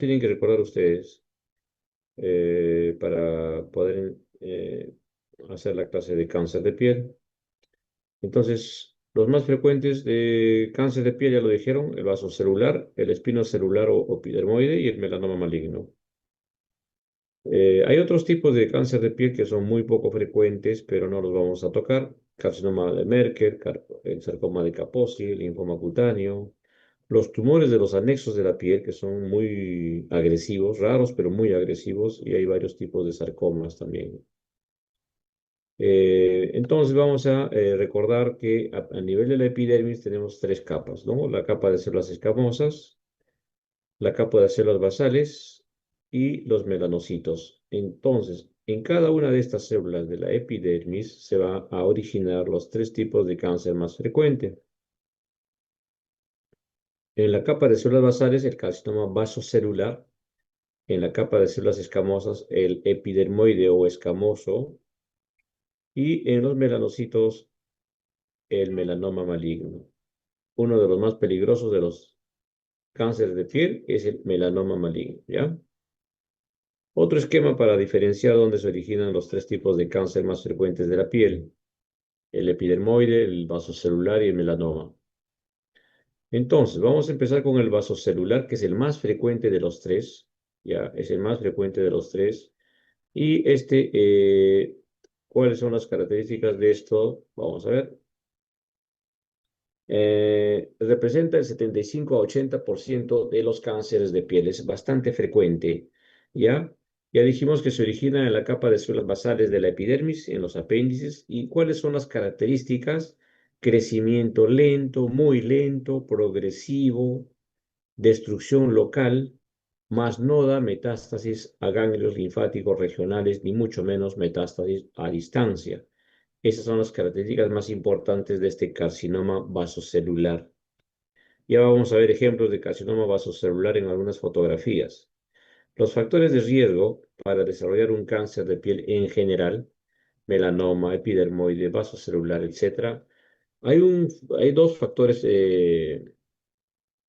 tienen que recordar ustedes para poder hacer la clase de cáncer de piel. Entonces, los más frecuentes de cáncer de piel ya lo dijeron, el vaso celular, el espinocelular o epidermoide y el melanoma maligno. Hay otros tipos de cáncer de piel que son muy poco frecuentes, pero no los vamos a tocar. Carcinoma de Merkel, el sarcoma de Kaposi, linfoma cutáneo, los tumores de los anexos de la piel que son muy agresivos, raros, pero muy agresivos, y hay varios tipos de sarcomas también. Entonces vamos a recordar que a nivel de la epidermis tenemos tres capas, ¿no? La capa de células escamosas, la capa de células basales y los melanocitos. Entonces, en cada una de estas células de la epidermis se va a originar los tres tipos de cáncer más frecuentes. En la capa de células basales, el carcinoma vasocelular. En la capa de células escamosas, el epidermoide o escamoso. Y en los melanocitos, el melanoma maligno. Uno de los más peligrosos de los cánceres de piel es el melanoma maligno, ¿ya? Otro esquema para diferenciar dónde se originan los tres tipos de cáncer más frecuentes de la piel: el epidermoide, el vasocelular y el melanoma. Entonces, vamos a empezar con el vasocelular, que es el más frecuente de los tres, ya, es el más frecuente de los tres. Y ¿cuáles son las características de esto? Vamos a ver. Representa el 75 a 80% de los cánceres de piel. Es bastante frecuente, ¿ya? Ya dijimos que se origina en la capa de células basales de la epidermis, en los apéndices. ¿Y cuáles son las características? Crecimiento lento, muy lento, progresivo, destrucción local, más no da metástasis a ganglios linfáticos regionales, ni mucho menos metástasis a distancia. Esas son las características más importantes de este carcinoma vasocelular. Ya vamos a ver ejemplos de carcinoma vasocelular en algunas fotografías. Los factores de riesgo para desarrollar un cáncer de piel en general, melanoma, epidermoide, vasocelular, etc. Hay dos factores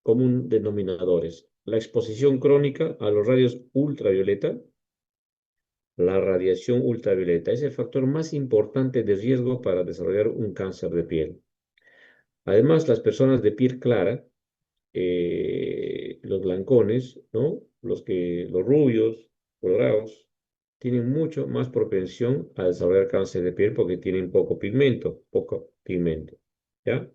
común denominadores: la exposición crónica a los rayos ultravioleta. La radiación ultravioleta es el factor más importante de riesgo para desarrollar un cáncer de piel. Además, las personas de piel clara, los blancones, ¿no? Los rubios, colorados, tienen mucho más propensión a desarrollar cáncer de piel porque tienen poco pigmento, ¿ya?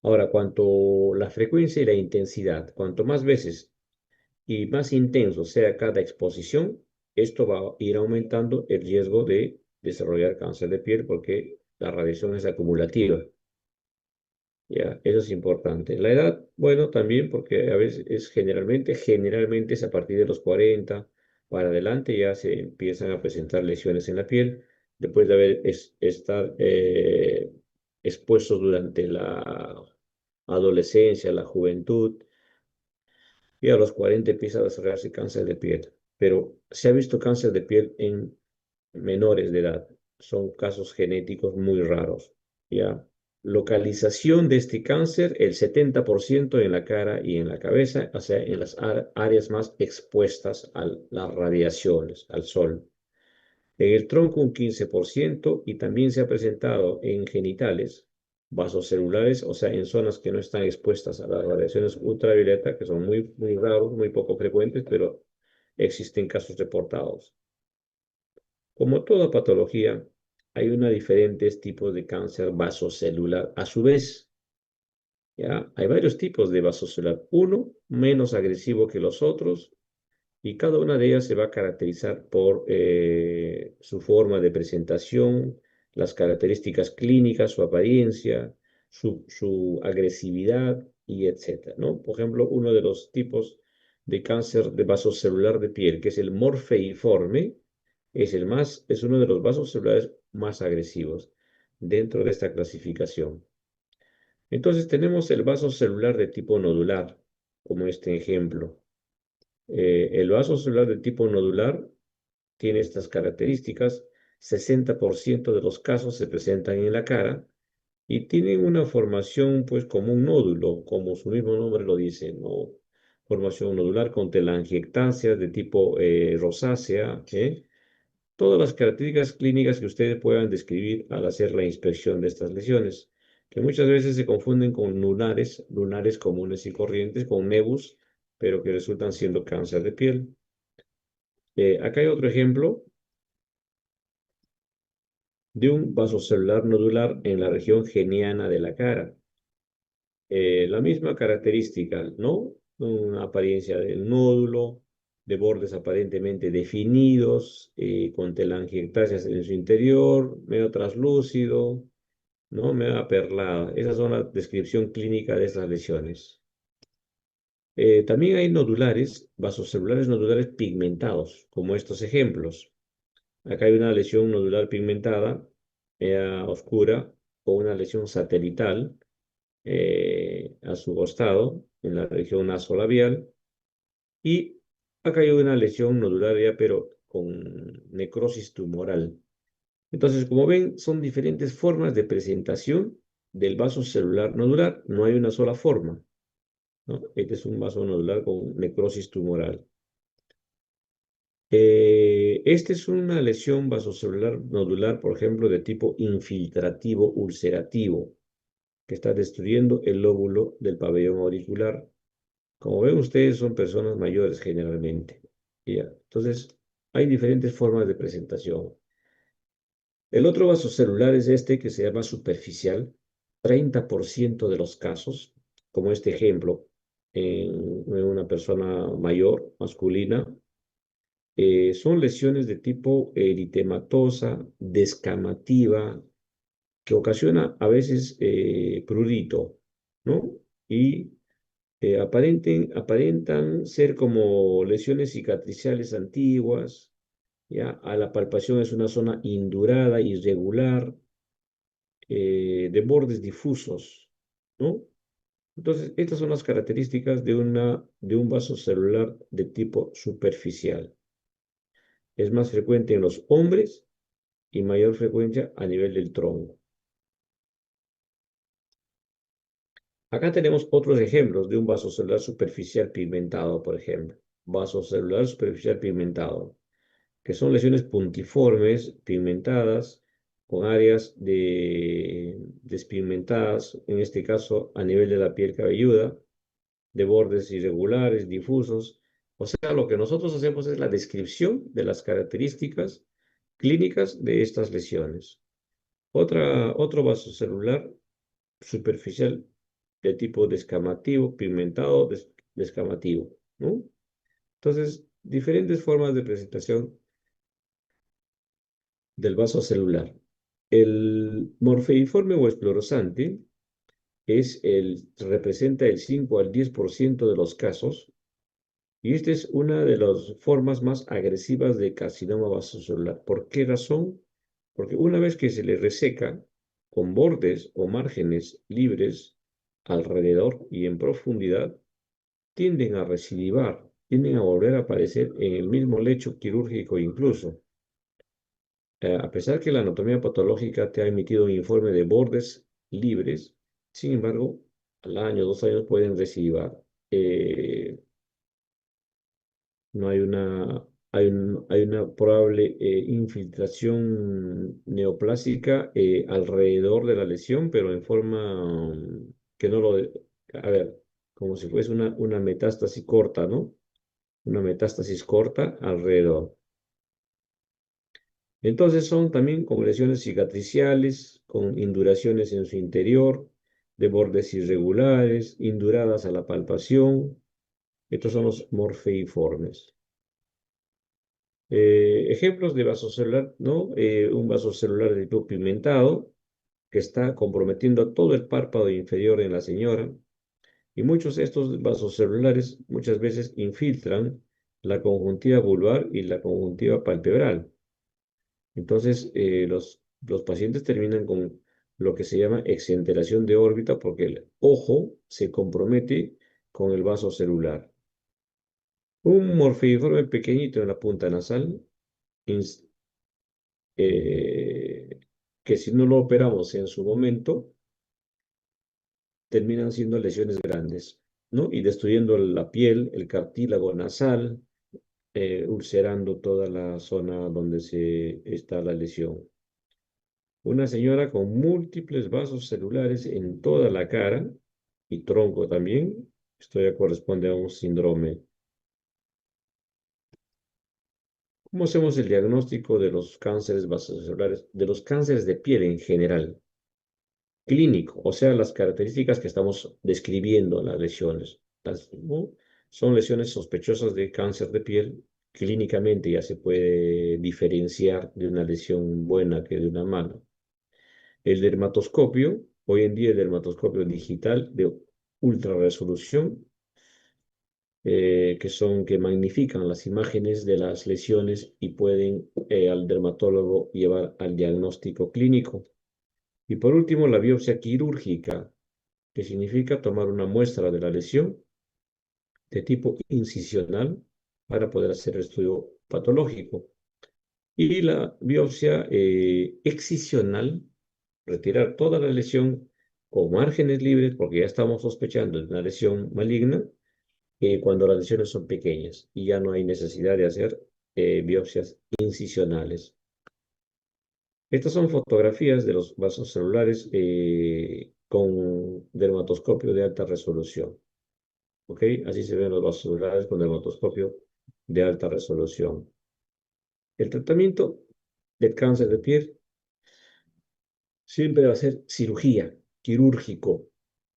Ahora, cuanto la frecuencia y la intensidad, cuanto más veces y más intenso sea cada exposición, esto va a ir aumentando el riesgo de desarrollar cáncer de piel porque la radiación es acumulativa. Ya, eso es importante. La edad, bueno, también porque a veces es generalmente es a partir de los 40 para adelante ya se empiezan a presentar lesiones en la piel después de estar expuestos durante la adolescencia, la juventud, y a los 40 empieza a desarrollarse cáncer de piel. Pero se ha visto cáncer de piel en menores de edad. Son casos genéticos muy raros. ¿Ya? Localización de este cáncer, el 70% en la cara y en la cabeza, o sea, en las áreas más expuestas a las radiaciones, al sol. En el tronco un 15% y también se ha presentado en genitales, vasos celulares, o sea, en zonas que no están expuestas a las radiaciones ultravioleta, que son muy, muy raros, muy poco frecuentes, pero existen casos reportados. Como toda patología, hay diferentes tipos de cáncer vasocelular. A su vez, ¿ya? Hay varios tipos de vasocelular, uno menos agresivo que los otros, y cada una de ellas se va a caracterizar por su forma de presentación, las características clínicas, su apariencia, su agresividad y etcétera, ¿no? Por ejemplo, uno de los tipos de cáncer de vasocelular de piel, que es el morfeiforme, es uno de los vasos celulares más agresivos dentro de esta clasificación. Entonces tenemos el vaso celular de tipo nodular, como este ejemplo. El vaso celular de tipo nodular tiene estas características. 60% de los casos se presentan en la cara y tienen una formación pues como un nódulo, como su mismo nombre lo dice, ¿no? formación nodular con telangiectasia de tipo rosácea, todas las características clínicas que ustedes puedan describir al hacer la inspección de estas lesiones, que muchas veces se confunden con lunares comunes y corrientes, con nevus, pero que resultan siendo cáncer de piel. Acá hay otro ejemplo de un vasocelular nodular en la región geniana de la cara. La misma característica, ¿no? Una apariencia del nódulo, de bordes aparentemente definidos, con telangiectasias en su interior, medio traslúcido, ¿no? Medio aperlada. Esas son la descripción clínica de estas lesiones. También hay nodulares, vasocelulares nodulares pigmentados, como estos ejemplos. Acá hay una lesión nodular pigmentada, oscura, o una lesión satelital a su costado, en la región nasolabial. Y acá hay una lesión nodularia, pero con necrosis tumoral. Entonces, como ven, son diferentes formas de presentación del vaso celular nodular. No hay una sola forma, ¿no? Este es un vaso nodular con necrosis tumoral. Esta es una lesión vasocelular nodular, por ejemplo, de tipo infiltrativo ulcerativo, que está destruyendo el lóbulo del pabellón auricular. Como ven ustedes, son personas mayores generalmente. ¿Ya? Entonces, hay diferentes formas de presentación. El otro vasocelular es este que se llama superficial. 30% de los casos, como este ejemplo, en una persona mayor, masculina, son lesiones de tipo eritematosa, descamativa, que ocasiona a veces prurito, ¿no? Y aparentan ser como lesiones cicatriciales antiguas, ¿ya? A la palpación es una zona indurada, irregular, de bordes difusos, ¿no? Entonces, estas son las características de un vaso celular de tipo superficial. Es más frecuente en los hombres y mayor frecuencia a nivel del tronco. Acá tenemos otros ejemplos de un vaso celular superficial pigmentado, por ejemplo. Vaso celular superficial pigmentado, que son lesiones puntiformes, pigmentadas, con áreas despigmentadas, en este caso a nivel de la piel cabelluda, de bordes irregulares, difusos. O sea, lo que nosotros hacemos es la descripción de las características clínicas de estas lesiones. Otro vasocelular superficial de tipo descamativo, pigmentado, descamativo, ¿no? Entonces, diferentes formas de presentación del vaso celular. El morfeiforme o esclerosante representa el 5 al 10% de los casos y esta es una de las formas más agresivas de carcinoma vasocelular. ¿Por qué razón? Porque una vez que se le reseca con bordes o márgenes libres alrededor y en profundidad, tienden a recidivar, tienden a volver a aparecer en el mismo lecho quirúrgico incluso. A pesar que la anatomía patológica te ha emitido un informe de bordes libres, sin embargo, al año, 2 años pueden recidivar. Eh, no hay hay una probable infiltración neoplásica alrededor de la lesión, pero en forma que no lo... A ver, como si fuese una metástasis corta, ¿no? Una metástasis corta alrededor. Entonces son también como lesiones cicatriciales, con induraciones en su interior, de bordes irregulares, induradas a la palpación. Estos son los morfeiformes. Ejemplos de vasocelular, ¿no? Un vasocelular de tipo pigmentado que está comprometiendo todo el párpado inferior en la señora. Y muchos de estos vasocelulares muchas veces infiltran la conjuntiva vulvar y la conjuntiva palpebral. Entonces, los pacientes terminan con lo que se llama exenteración de órbita porque el ojo se compromete con el vaso celular. Un morfeiforme pequeñito en la punta nasal, ins- eh, que si no lo operamos en su momento, terminan siendo lesiones grandes. ¿no? Y destruyendo la piel, el cartílago nasal, ulcerando toda la zona donde está la lesión. Una señora con múltiples vasos celulares en toda la cara y tronco también. Esto ya corresponde a un síndrome. ¿Cómo hacemos el diagnóstico de los cánceres vasocelulares, de los cánceres de piel en general? Clínico, o sea, las características que estamos describiendo en las lesiones. ¿No? Son lesiones sospechosas de cáncer de piel. Clínicamente ya se puede diferenciar de una lesión buena que de una mala. El dermatoscopio, hoy en día el dermatoscopio digital de ultra resolución, que magnifican las imágenes de las lesiones y pueden al dermatólogo llevar al diagnóstico clínico. Y por último, la biopsia quirúrgica, que significa tomar una muestra de la lesión de tipo incisional para poder hacer el estudio patológico. Y la biopsia excisional, retirar toda la lesión con márgenes libres, porque ya estamos sospechando de una lesión maligna, cuando las lesiones son pequeñas y ya no hay necesidad de hacer biopsias incisionales. Estas son fotografías de los vasos celulares con dermatoscopio de alta resolución. ¿Ok? Así se ven los vasos celulares con dermatoscopio de alta resolución. El tratamiento del cáncer de piel siempre va a ser cirugía, quirúrgico,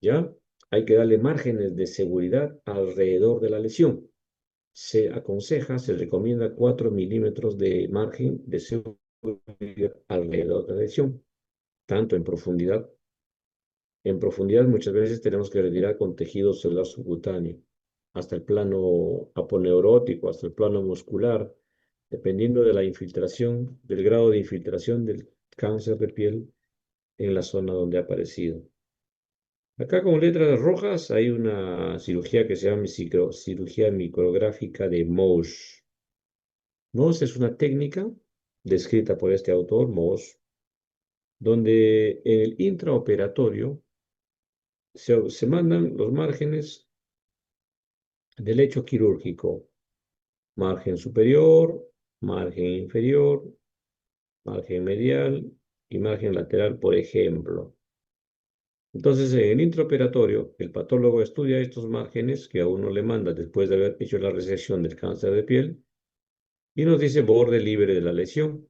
¿ya? Hay que darle márgenes de seguridad alrededor de la lesión. Se aconseja, se recomienda 4 milímetros de margen de seguridad alrededor de la lesión, tanto en profundidad. En profundidad muchas veces tenemos que retirar con tejido celular subcutáneo, hasta el plano aponeurótico, hasta el plano muscular, dependiendo de la infiltración, del grado de infiltración del cáncer de piel en la zona donde ha aparecido. Acá con letras rojas hay una cirugía que se llama cirugía micrográfica de Mohs. Mohs es una técnica descrita por este autor, Mohs, donde en el intraoperatorio se mandan los márgenes del lecho quirúrgico, margen superior, margen inferior, margen medial y margen lateral, por ejemplo. Entonces, en el intraoperatorio, el patólogo estudia estos márgenes que a uno le manda después de haber hecho la resección del cáncer de piel y nos dice borde libre de la lesión.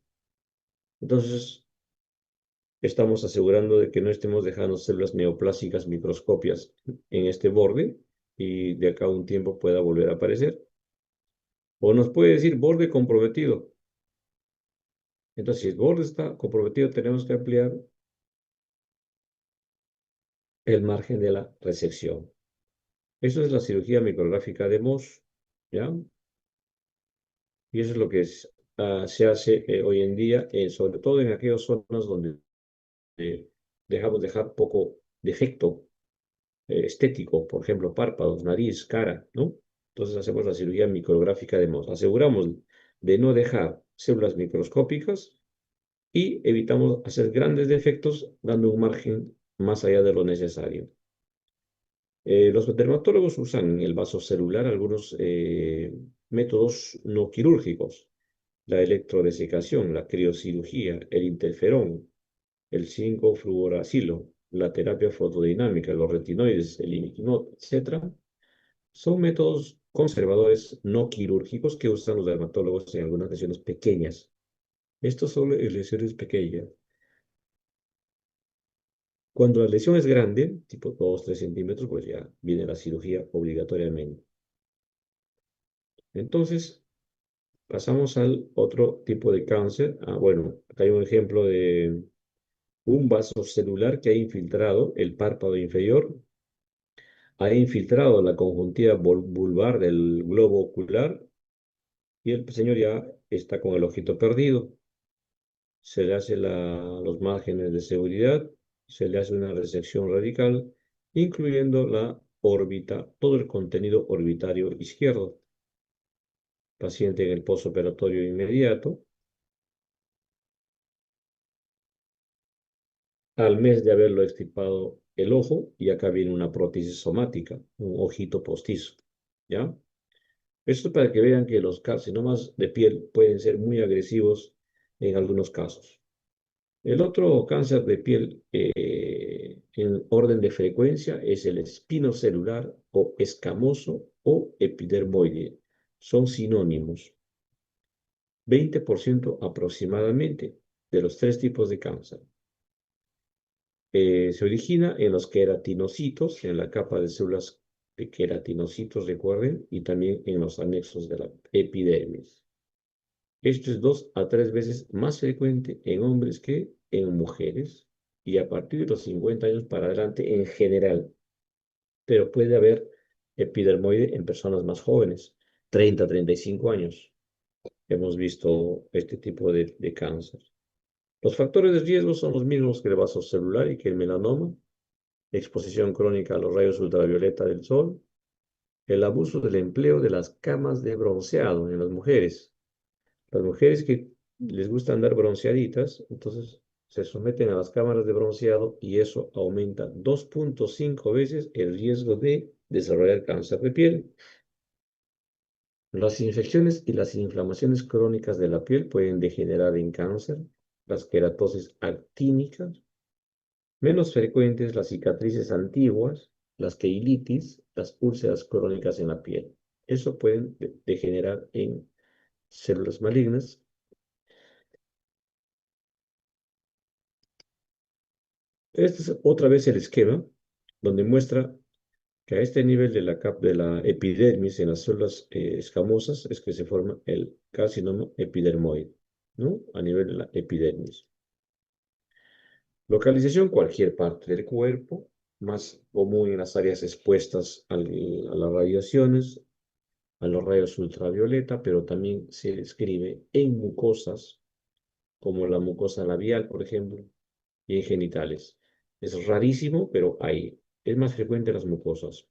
Entonces, estamos asegurando de que no estemos dejando células neoplásicas microscopias en este borde y de acá a un tiempo pueda volver a aparecer. O nos puede decir borde comprometido. Entonces, si el borde está comprometido, tenemos que ampliar el margen de la resección. Eso es la cirugía micrográfica de Mohs, ¿ya? Y eso es lo que se hace hoy en día, sobre todo en aquellas zonas donde dejamos dejar poco defecto estético, por ejemplo, párpados, nariz, cara, ¿no? Entonces hacemos la cirugía micrográfica de Mohs. Aseguramos de no dejar células microscópicas y evitamos hacer grandes defectos dando un margen más allá de lo necesario. Los dermatólogos usan en el vaso celular algunos métodos no quirúrgicos: la electrodesecación, la criocirugía, el interferón, el 5-fluoracilo, la terapia fotodinámica, los retinoides, el imiquimod, etcétera. Son métodos conservadores no quirúrgicos que usan los dermatólogos en algunas lesiones pequeñas. Esto son lesiones pequeñas. Cuando la lesión es grande, tipo 2-3 centímetros, pues ya viene la cirugía obligatoriamente. Entonces, pasamos al otro tipo de cáncer. Bueno, acá hay un ejemplo de un vaso celular que ha infiltrado el párpado inferior, ha infiltrado la conjuntiva vulvar del globo ocular y el señor ya está con el ojito perdido. Se le hace los márgenes de seguridad, se le hace una resección radical, incluyendo la órbita, todo el contenido orbitario izquierdo. Paciente en el postoperatorio inmediato. Al mes de haberlo extirpado el ojo y acá viene una prótesis somática, un ojito postizo, ¿ya? Esto para que vean que los carcinomas de piel pueden ser muy agresivos en algunos casos. El otro cáncer de piel en orden de frecuencia es el espinocelular o escamoso o epidermoide. Son sinónimos. 20% aproximadamente de los tres tipos de cáncer. Se origina en los queratinocitos, en la capa de células de queratinocitos, recuerden, y también en los anexos de la epidermis. Esto es 2 a 3 veces más frecuente en hombres que en mujeres y a partir de los 50 años para adelante en general, pero puede haber epidermoide en personas más jóvenes, 30 a 35 años. Hemos visto este tipo de cáncer. Los factores de riesgo son los mismos que el vaso celular y que el melanoma, exposición crónica a los rayos ultravioleta del sol, el abuso del empleo de las camas de bronceado en las mujeres. Las mujeres que les gusta andar bronceaditas, entonces se someten a las cámaras de bronceado y eso aumenta 2.5 veces el riesgo de desarrollar cáncer de piel. Las infecciones y las inflamaciones crónicas de la piel pueden degenerar en cáncer, las queratosis actínicas, menos frecuentes las cicatrices antiguas, las queilitis, las úlceras crónicas en la piel. Eso puede degenerar en células malignas. Este es otra vez el esquema donde muestra que a este nivel de de la epidermis en las células escamosas es que se forma el carcinoma epidermoide, ¿no? A nivel de la epidermis. Localización, cualquier parte del cuerpo, más común en las áreas expuestas a las radiaciones, a los rayos ultravioleta, pero también se describe en mucosas, como la mucosa labial, por ejemplo, y en genitales. Es rarísimo, pero hay. Es más frecuente en las mucosas.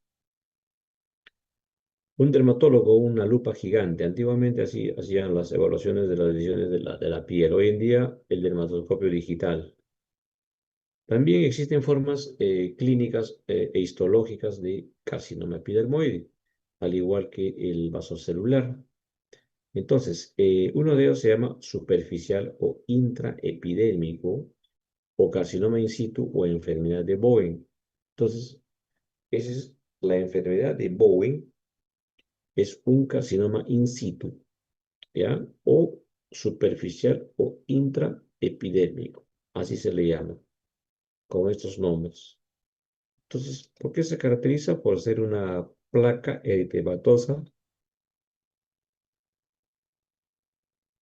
Un dermatólogo, una lupa gigante. Antiguamente así hacían las evaluaciones de las lesiones de la piel. Hoy en día, el dermatoscopio digital. También existen formas clínicas e histológicas de carcinoma epidermoide, al igual que el vasocelular. Entonces, uno de ellos se llama superficial o intraepidérmico, o carcinoma in situ o enfermedad de Bowen. Entonces, esa es la enfermedad de Bowen, es un carcinoma in situ, ¿ya? O superficial o intraepidérmico, así se le llama, con estos nombres. Entonces, ¿por qué se caracteriza? Por ser una placa eritematosa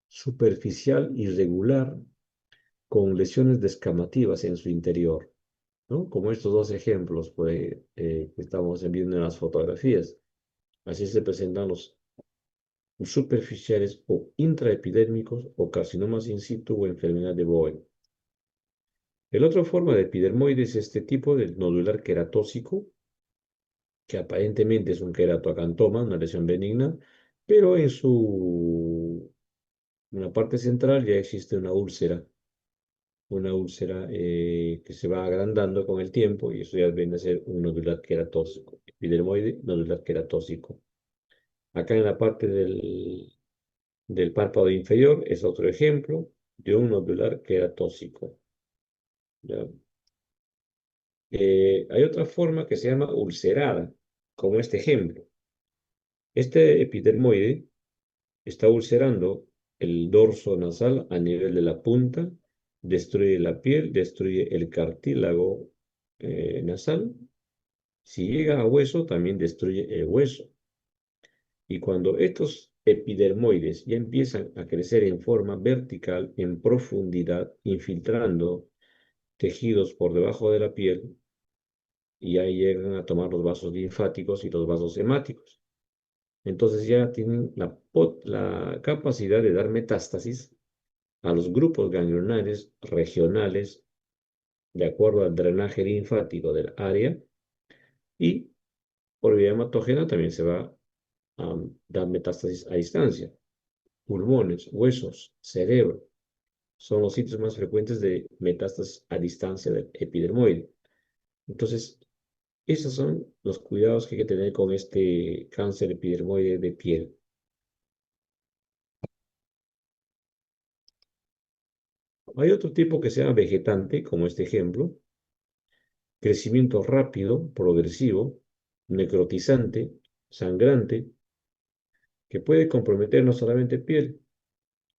superficial irregular con lesiones descamativas en su interior, ¿no? Como estos dos ejemplos pues, que estamos viendo en las fotografías. Así se presentan los superficiales o intraepidérmicos o carcinomas in situ o enfermedad de Bowen. El otra forma de epidermoide es este tipo del nodular queratósico, que aparentemente es un queratoacantoma, una lesión benigna, pero en la parte central ya existe una úlcera que se va agrandando con el tiempo y eso ya viene a ser un nodular queratósico, epidermoide nodular queratósico. Acá en la parte del párpado inferior es otro ejemplo de un nodular queratósico. ¿Ya? Hay otra forma que se llama ulcerada, como este ejemplo. Este epidermoide está ulcerando el dorso nasal a nivel de la punta, destruye la piel, destruye el cartílago nasal. Si llega a hueso, también destruye el hueso. Y cuando estos epidermoides ya empiezan a crecer en forma vertical, en profundidad, infiltrando tejidos por debajo de la piel, y ahí llegan a tomar los vasos linfáticos y los vasos hemáticos. Entonces ya tienen la capacidad de dar metástasis a los grupos ganglionares regionales de acuerdo al drenaje linfático del área y por vía hematógena también se va a dar metástasis a distancia. Pulmones, huesos, cerebro son los sitios más frecuentes de metástasis a distancia del epidermoide. Entonces, esos son los cuidados que hay que tener con este cáncer epidermoide de piel. Hay otro tipo que se llama vegetante, como este ejemplo, crecimiento rápido, progresivo, necrotizante, sangrante, que puede comprometer no solamente piel,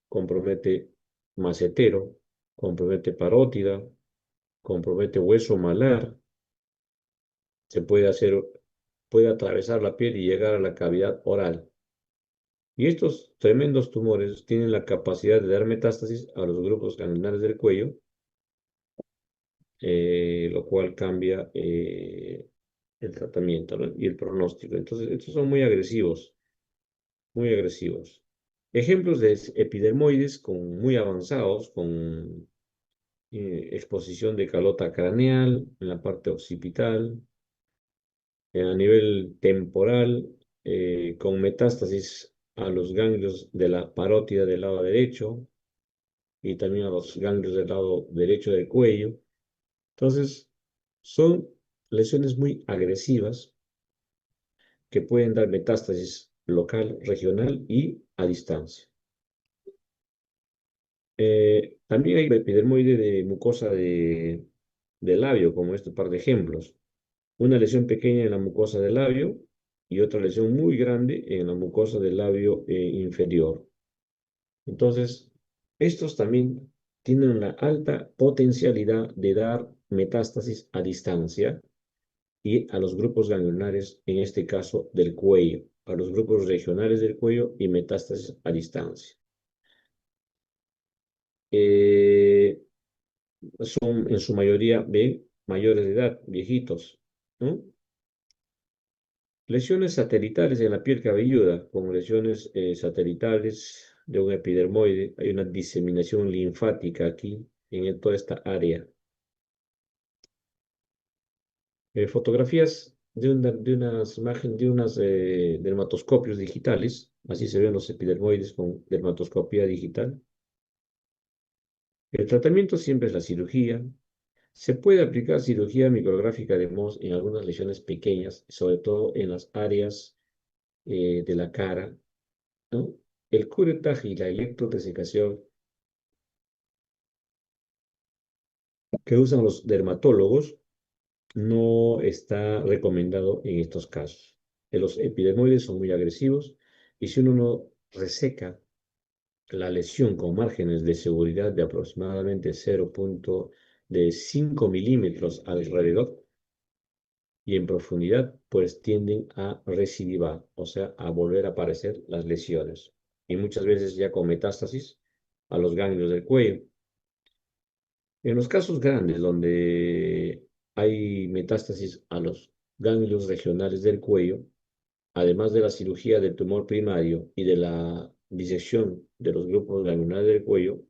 compromete macetero, compromete parótida, compromete hueso malar, puede atravesar la piel y llegar a la cavidad oral. Y estos tremendos tumores tienen la capacidad de dar metástasis a los grupos ganglionares del cuello, lo cual cambia el tratamiento, ¿no? Y el pronóstico. Entonces, estos son muy agresivos, muy agresivos. Ejemplos de epidermoides muy avanzados, con exposición de calota craneal en la parte occipital, a nivel temporal, con metástasis a los ganglios de la parótida del lado derecho y también a los ganglios del lado derecho del cuello. Entonces, son lesiones muy agresivas que pueden dar metástasis local, regional y a distancia. También hay epidermoide de mucosa de labio, como este par de ejemplos. Una lesión pequeña en la mucosa del labio y otra lesión muy grande en la mucosa del labio inferior. Entonces, estos también tienen una alta potencialidad de dar metástasis a distancia y a los grupos ganglionares, en este caso del cuello, a los grupos regionales del cuello y metástasis a distancia. Eh, Son en su mayoría de mayores de edad, viejitos, ¿no? Lesiones satelitales en la piel cabelluda, como lesiones satelitales de un epidermoide. Hay una diseminación linfática aquí, en toda esta área. Fotografías de unas imágenes, de unas dermatoscopios digitales. Así se ven los epidermoides con dermatoscopía digital. El tratamiento siempre es la cirugía. Se puede aplicar cirugía micrográfica de Mohs en algunas lesiones pequeñas, sobre todo en las áreas de la cara, ¿no? El curettage y la electrodesecación que usan los dermatólogos no está recomendado en estos casos. Los epidermoides son muy agresivos y si uno no reseca la lesión con márgenes de seguridad de aproximadamente 0,5 milímetros alrededor y en profundidad, pues tienden a recidivar, o sea, a volver a aparecer las lesiones. Y muchas veces ya con metástasis a los ganglios del cuello. En los casos grandes donde hay metástasis a los ganglios regionales del cuello, además de la cirugía del tumor primario y de la disección de los grupos ganglionares del cuello,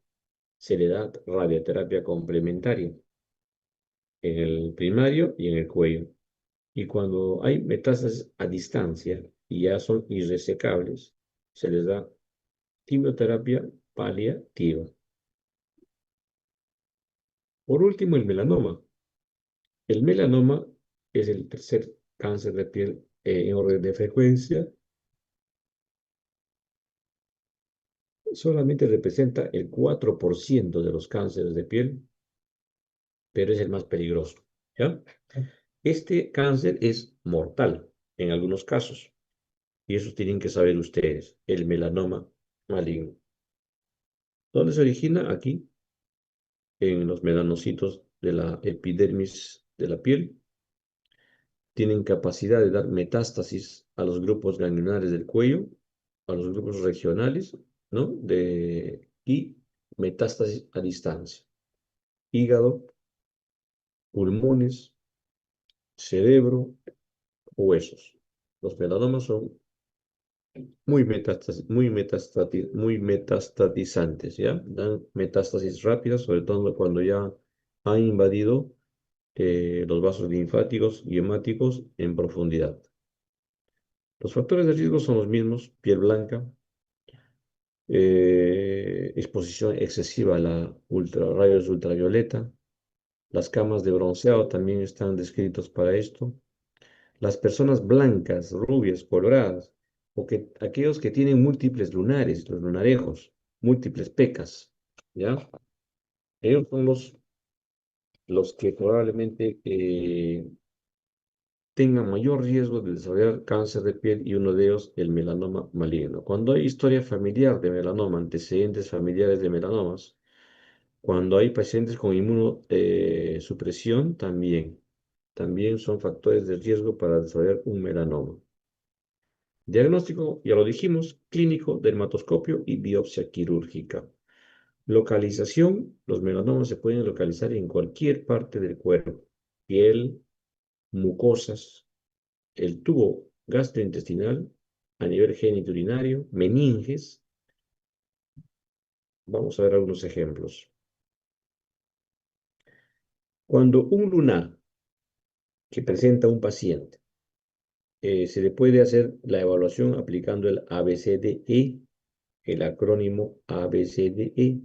se le da radioterapia complementaria en el primario y en el cuello. Y cuando hay metástasis a distancia y ya son irresecables, se les da quimioterapia paliativa. Por último, el melanoma. El melanoma es el tercer cáncer de piel en orden de frecuencia. Solamente representa el 4% de los cánceres de piel, pero es el más peligroso, ¿ya? Este cáncer es mortal en algunos casos, y eso tienen que saber ustedes, el melanoma maligno. ¿Dónde se origina? Aquí, en los melanocitos de la epidermis de la piel. Tienen capacidad de dar metástasis a los grupos ganglionares del cuello, a los grupos regionales, ¿no? Y metástasis a distancia. Hígado, pulmones, cerebro, huesos. Los melanomas son muy metastatizantes, ¿ya? Dan metástasis rápidas, sobre todo cuando ya han invadido los vasos linfáticos y hemáticos en profundidad. Los factores de riesgo son los mismos: piel blanca, exposición excesiva a rayos ultravioleta, Las camas de bronceado también están descritos para esto. Las personas blancas, rubias, coloradas, o que aquellos que tienen múltiples lunares, los lunarejos, múltiples pecas, ¿ya? Ellos son los que probablemente tengan mayor riesgo de desarrollar cáncer de piel y uno de ellos el melanoma maligno. Cuando hay historia familiar de melanoma, antecedentes familiares de melanomas, cuando hay pacientes con inmunosupresión, también son factores de riesgo para desarrollar un melanoma. Diagnóstico, ya lo dijimos, clínico, dermatoscopio y biopsia quirúrgica. Localización, los melanomas se pueden localizar en cualquier parte del cuerpo, piel, mucosas, el tubo gastrointestinal, a nivel genitourinario, meninges. Vamos a ver algunos ejemplos. Cuando un lunar que presenta un paciente, se le puede hacer la evaluación aplicando el ABCDE, el acrónimo ABCDE.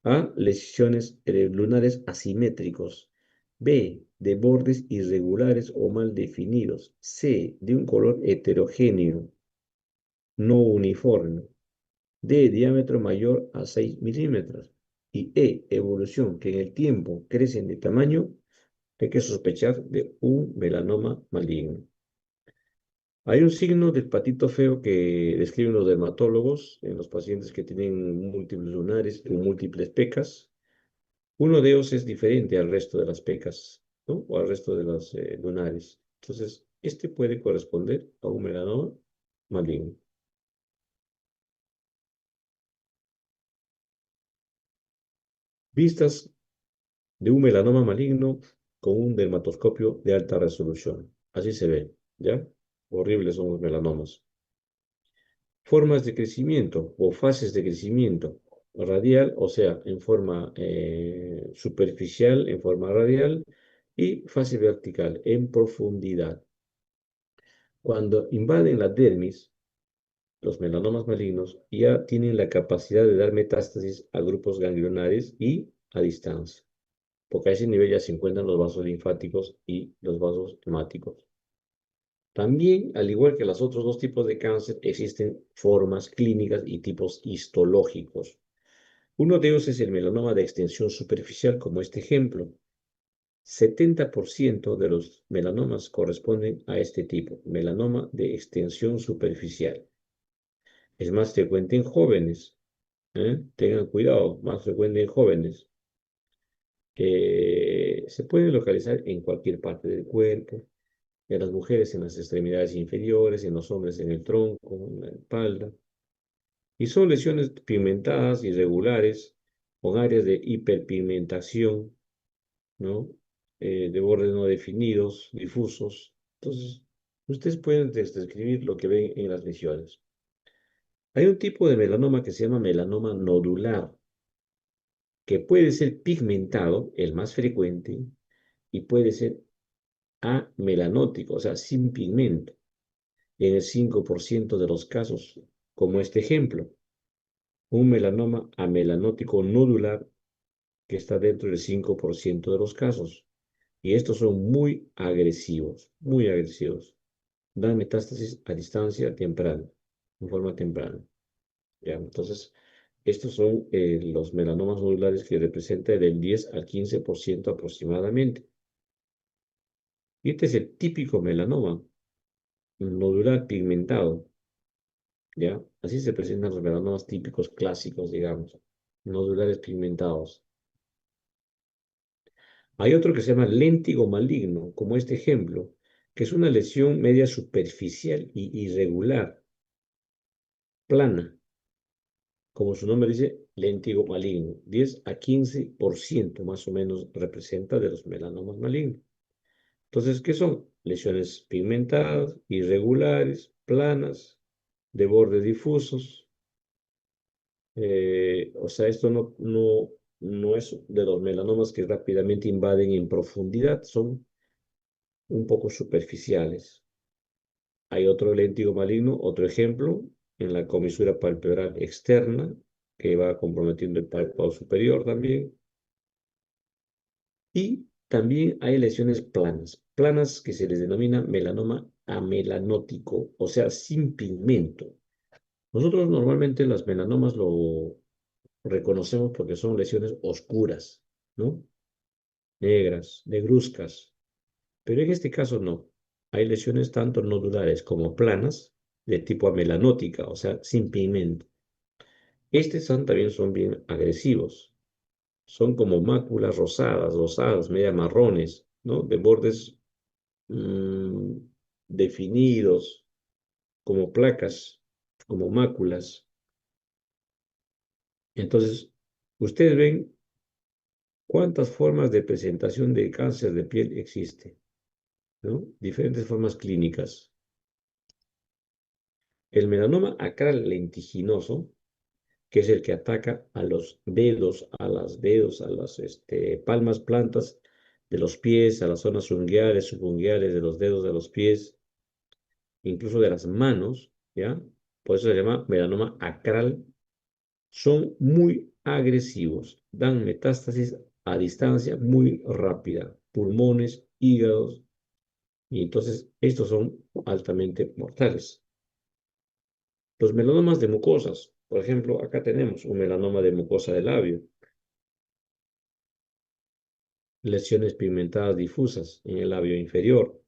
A, lesiones lunares asimétricos. B, de bordes irregulares o mal definidos. C, de un color heterogéneo, no uniforme. D, diámetro mayor a 6 milímetros. Y E, evolución que en el tiempo crecen de tamaño. Hay que sospechar de un melanoma maligno. Hay un signo del patito feo que describen los dermatólogos en los pacientes que tienen múltiples lunares o múltiples pecas. Uno de ellos es diferente al resto de las pecas, ¿no? O al resto de los lunares. Entonces, este puede corresponder a un melanoma maligno. Vistas de un melanoma maligno con un dermatoscopio de alta resolución. Así se ve, ¿ya? Horribles son los melanomas. Formas de crecimiento o fases de crecimiento radial, o sea, en forma superficial, en forma radial, y fase vertical, en profundidad. Cuando invaden la dermis, los melanomas malignos ya tienen la capacidad de dar metástasis a grupos ganglionares y a distancia, porque a ese nivel ya se encuentran los vasos linfáticos y los vasos hemáticos. También, al igual que los otros dos tipos de cáncer, existen formas clínicas y tipos histológicos. Uno de ellos es el melanoma de extensión superficial, como este ejemplo. 70% de los melanomas corresponden a este tipo, melanoma de extensión superficial. Es más frecuente en jóvenes, tengan cuidado, más frecuente en jóvenes. Se puede localizar en cualquier parte del cuerpo, en las mujeres en las extremidades inferiores, en los hombres en el tronco, en la espalda. Y son lesiones pigmentadas, irregulares, con áreas de hiperpigmentación, ¿no? De bordes no definidos, difusos. Entonces, ustedes pueden describir lo que ven en las lesiones. Hay un tipo de melanoma que se llama melanoma nodular, que puede ser pigmentado, el más frecuente, y puede ser amelanótico, o sea, sin pigmento, en el 5% de los casos, como este ejemplo, un melanoma amelanótico nodular que está dentro del 5% de los casos. Y estos son muy agresivos, muy agresivos. Dan metástasis a distancia temprana, en forma temprana. ¿Ya? Entonces, estos son los melanomas nodulares que representan del 10 al 15% aproximadamente. Y este es el típico melanoma nodular pigmentado, ¿ya? Así se presentan los melanomas típicos clásicos, digamos, nodulares pigmentados. Hay otro que se llama léntigo maligno, como este ejemplo, que es una lesión media superficial y irregular, plana, como su nombre dice, léntigo maligno. 10 a 15% más o menos representa de los melanomas malignos. Entonces, ¿qué son? Lesiones pigmentadas, irregulares, planas, de bordes difusos. O sea, esto no es de los melanomas que rápidamente invaden en profundidad, son un poco superficiales. Hay otro léntigo maligno, otro ejemplo, en la comisura palpebral externa, que va comprometiendo el párpado superior también. Y también hay lesiones planas, planas que se les denomina melanoma amelanótico, o sea, sin pigmento. Nosotros normalmente las melanomas lo reconocemos porque son lesiones oscuras, ¿no? Negras, negruzcas. Pero en este caso no. Hay lesiones tanto nodulares como planas de tipo amelanótica, o sea, sin pigmento. También son bien agresivos. Son como máculas rosadas, media marrones, ¿no? De bordes mm, definidos, como placas, como máculas. Entonces, ustedes ven cuántas formas de presentación de cáncer de piel existe, ¿no? Diferentes formas clínicas. El melanoma acral lentiginoso, que es el que ataca a los dedos, a las palmas, plantas de los pies, a las zonas unguiales, subunguiales de los dedos de los pies, incluso de las manos, ¿ya? Por eso se llama melanoma acral. Son muy agresivos, dan metástasis a distancia muy rápida, pulmones, hígados, y entonces estos son altamente mortales. Los melanomas de mucosas, por ejemplo, acá tenemos un melanoma de mucosa del labio, lesiones pigmentadas difusas en el labio inferior,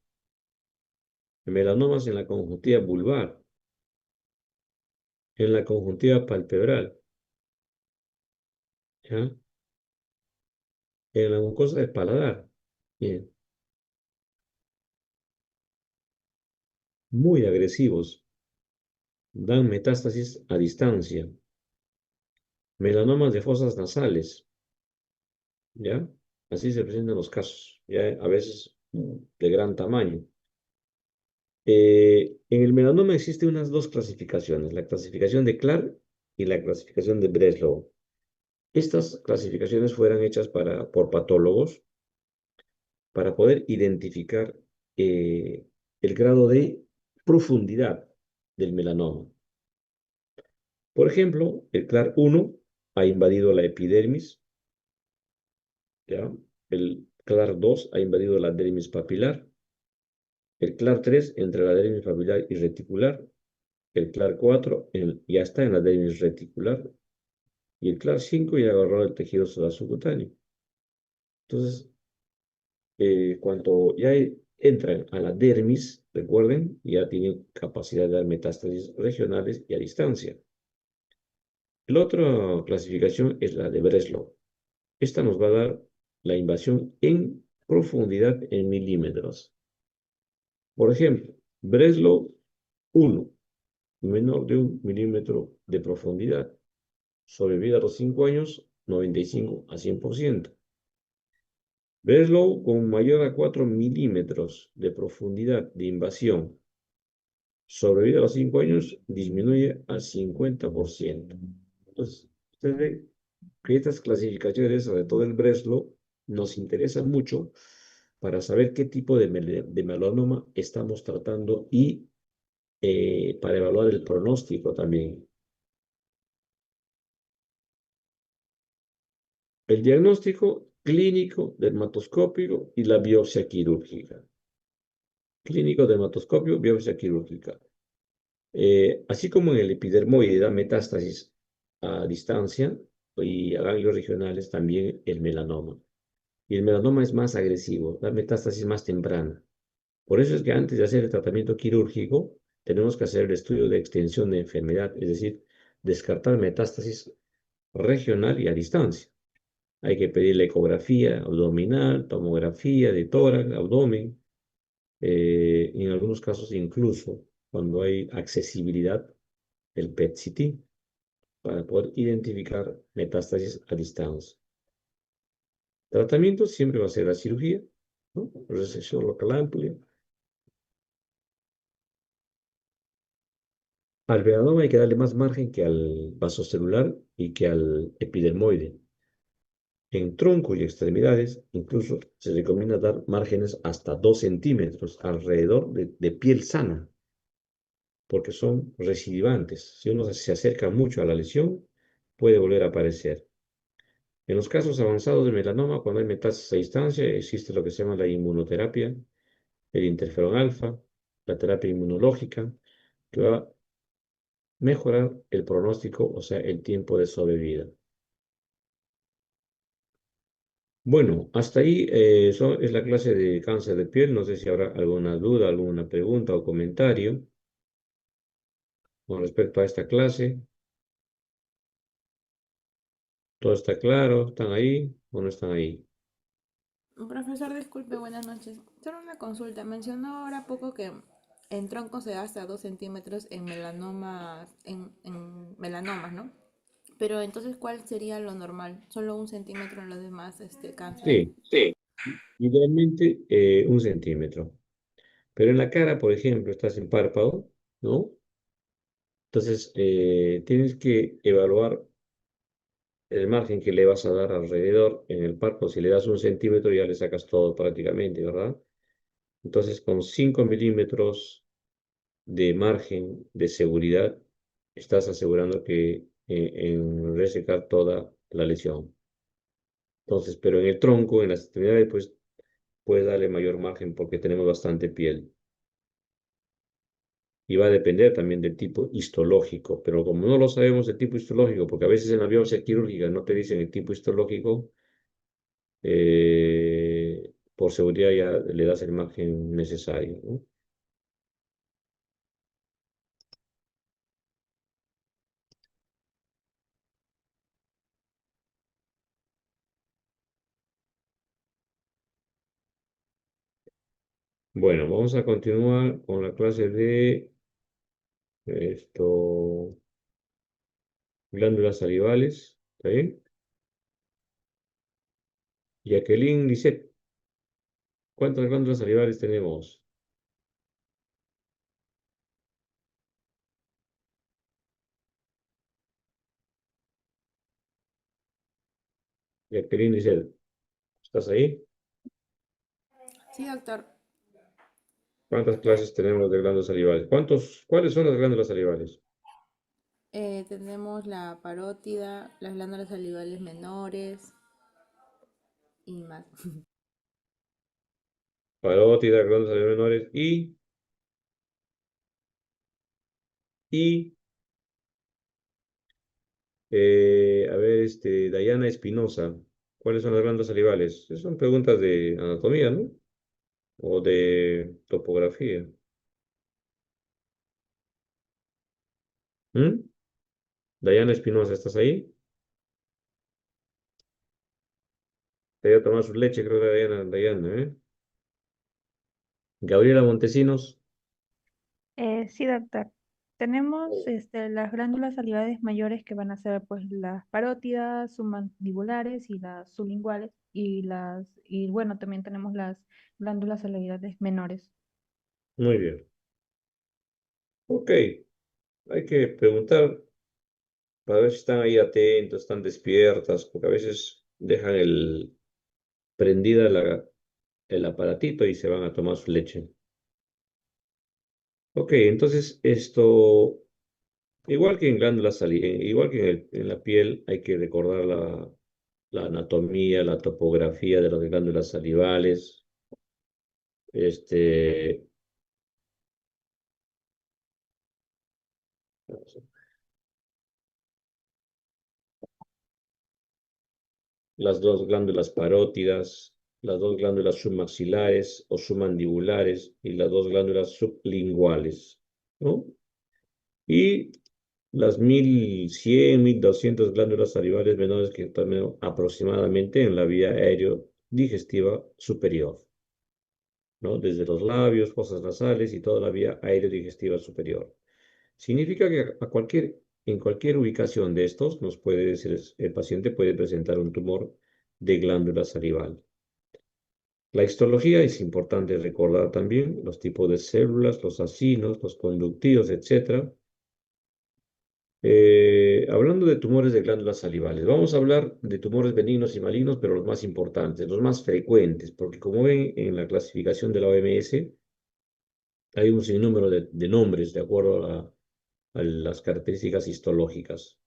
melanomas en la conjuntiva vulvar, en la conjuntiva palpebral, ¿ya? En la mucosa del paladar. Bien, muy agresivos, dan metástasis a distancia, melanomas de fosas nasales, ¿ya? Así se presentan los casos, ya a veces de gran tamaño. En el melanoma existen unas dos clasificaciones, la clasificación de Clark y la clasificación de Breslow. Estas clasificaciones fueron hechas por patólogos para poder identificar el grado de profundidad del melanoma. Por ejemplo, el CLAR-1 ha invadido la epidermis, ¿ya? El CLAR-2 ha invadido la dermis papilar, el CLAR-3 entre la dermis papilar y reticular, el CLAR-4 ya está en la dermis reticular y el CLAR-5 ya agarró el tejido subcutáneo. Entonces, cuando ya entran a la dermis, recuerden, ya tienen capacidad de dar metástasis regionales y a distancia. La otra clasificación es la de Breslow. Esta nos va a dar la invasión en profundidad en milímetros. Por ejemplo, Breslow 1, menor de 1 milímetro de profundidad. Sobrevida a los 5 años, 95 a 100%. Breslow con mayor a 4 milímetros de profundidad de invasión. Sobrevida a los 5 años, disminuye al 50%. Entonces, ustedes ven que estas clasificaciones, sobre todo el Breslow, nos interesan mucho para saber qué tipo de melanoma estamos tratando y para evaluar el pronóstico también. El diagnóstico clínico, dermatoscópico y la biopsia quirúrgica. Clínico, dermatoscopio, biopsia quirúrgica. Así como en el epidermoide da metástasis a distancia y a ganglios regionales, también el melanoma. Y el melanoma es más agresivo, da metástasis más temprana. Por eso es que antes de hacer el tratamiento quirúrgico, tenemos que hacer el estudio de extensión de enfermedad, es decir, descartar metástasis regional y a distancia. Hay que pedir la ecografía abdominal, tomografía de tórax, abdomen, en algunos casos incluso cuando hay accesibilidad, el PET-CT, para poder identificar metástasis a distancia. Tratamiento siempre va a ser la cirugía, ¿no? Resección local amplia. Al melanoma hay que darle más margen que al vasocelular y que al epidermoide. En tronco y extremidades, incluso se recomienda dar márgenes hasta 2 centímetros alrededor de piel sana, porque son recidivantes. Si uno se acerca mucho a la lesión, puede volver a aparecer. En los casos avanzados de melanoma, cuando hay metástasis a distancia, existe lo que se llama la inmunoterapia, el interferón alfa, la terapia inmunológica, que va a mejorar el pronóstico, o sea, el tiempo de sobrevida. Bueno, hasta ahí eso es la clase de cáncer de piel. No sé si habrá alguna duda, alguna pregunta o comentario con respecto a esta clase. ¿Todo está claro? ¿Están ahí o no están ahí? Profesor, disculpe, buenas noches. Solo una consulta. Mencionó ahora poco que en tronco se da hasta 2 centímetros en melanomas, en melanomas, ¿no? Pero entonces, ¿cuál sería lo normal? ¿Solo 1 centímetro en los demás cánceres? Sí, idealmente 1 centímetro. Pero en la cara, por ejemplo, estás en párpado, ¿no? Entonces, tienes que evaluar el margen que le vas a dar alrededor en el párpado. Si le das 1 centímetro, ya le sacas todo prácticamente, ¿verdad? Entonces, con 5 milímetros de margen de seguridad, estás asegurando que en resecar toda la lesión. Entonces, pero en el tronco, en las extremidades, pues puedes darle mayor margen porque tenemos bastante piel. Y va a depender también del tipo histológico, pero como no lo sabemos el tipo histológico, porque a veces en la biopsia quirúrgica no te dicen el tipo histológico, por seguridad ya le das el margen necesario, ¿no? Bueno, vamos a continuar con la clase de esto, glándulas salivales, ¿está bien? Jacqueline Lisset, ¿cuántas glándulas salivales tenemos? Jacqueline Lisset, ¿estás ahí? Sí, doctor. ¿Cuántas clases tenemos de glándulas salivales? ¿Cuáles son las glándulas salivales? Tenemos la parótida, las glándulas salivales menores y más. Parótida, glándulas salivales menores y a ver, Dayana Espinosa, ¿cuáles son las glándulas salivales? Esas son preguntas de anatomía, ¿no? O de topografía. ¿Mm? Dayana Espinosa, ¿estás ahí? Te voy a tomar su leche, creo que Dayana, ¿eh? Gabriela Montesinos, Sí, doctor. Tenemos las glándulas salivares mayores que van a ser pues las parótidas, submandibulares y las sublinguales y bueno, también tenemos las glándulas salivares menores. muy bien. Ok, hay que preguntar para ver si están ahí atentos, están despiertas, porque a veces dejan prendida el aparatito y se van a tomar su leche. Ok, entonces igual que en igual que en la piel, hay que recordar la anatomía, la topografía de las glándulas salivales, este, las dos glándulas parótidas, las dos glándulas submaxilares o submandibulares y las dos glándulas sublinguales, ¿no? Y las 1100, 1200 glándulas salivales menores que también aproximadamente en la vía aerodigestiva superior, ¿no? Desde los labios, fosas nasales y toda la vía aerodigestiva superior. Significa que en cualquier ubicación de estos el paciente puede presentar un tumor de glándula salival. La histología es importante recordar también los tipos de células, los acinos, los conductivos, etcétera. Hablando de tumores de glándulas salivales, vamos a hablar de tumores benignos y malignos, pero los más importantes, los más frecuentes, porque como ven en la clasificación de la OMS, hay un sinnúmero de nombres de acuerdo a las características histológicas.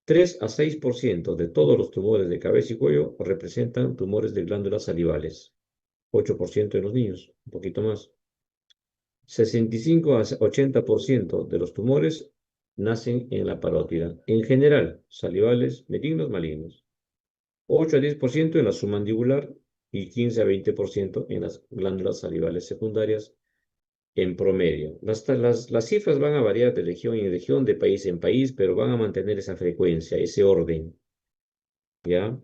3 a 6% de todos los tumores de cabeza y cuello representan tumores de glándulas salivales. 8% en los niños, un poquito más. 65 a 80% de los tumores nacen en la parótida. En general, salivales, benignos, malignos. 8 a 10% en la submandibular y 15 a 20% en las glándulas salivales secundarias en promedio. Las cifras van a variar de región en región, de país en país, pero van a mantener esa frecuencia, ese orden. ¿Ya?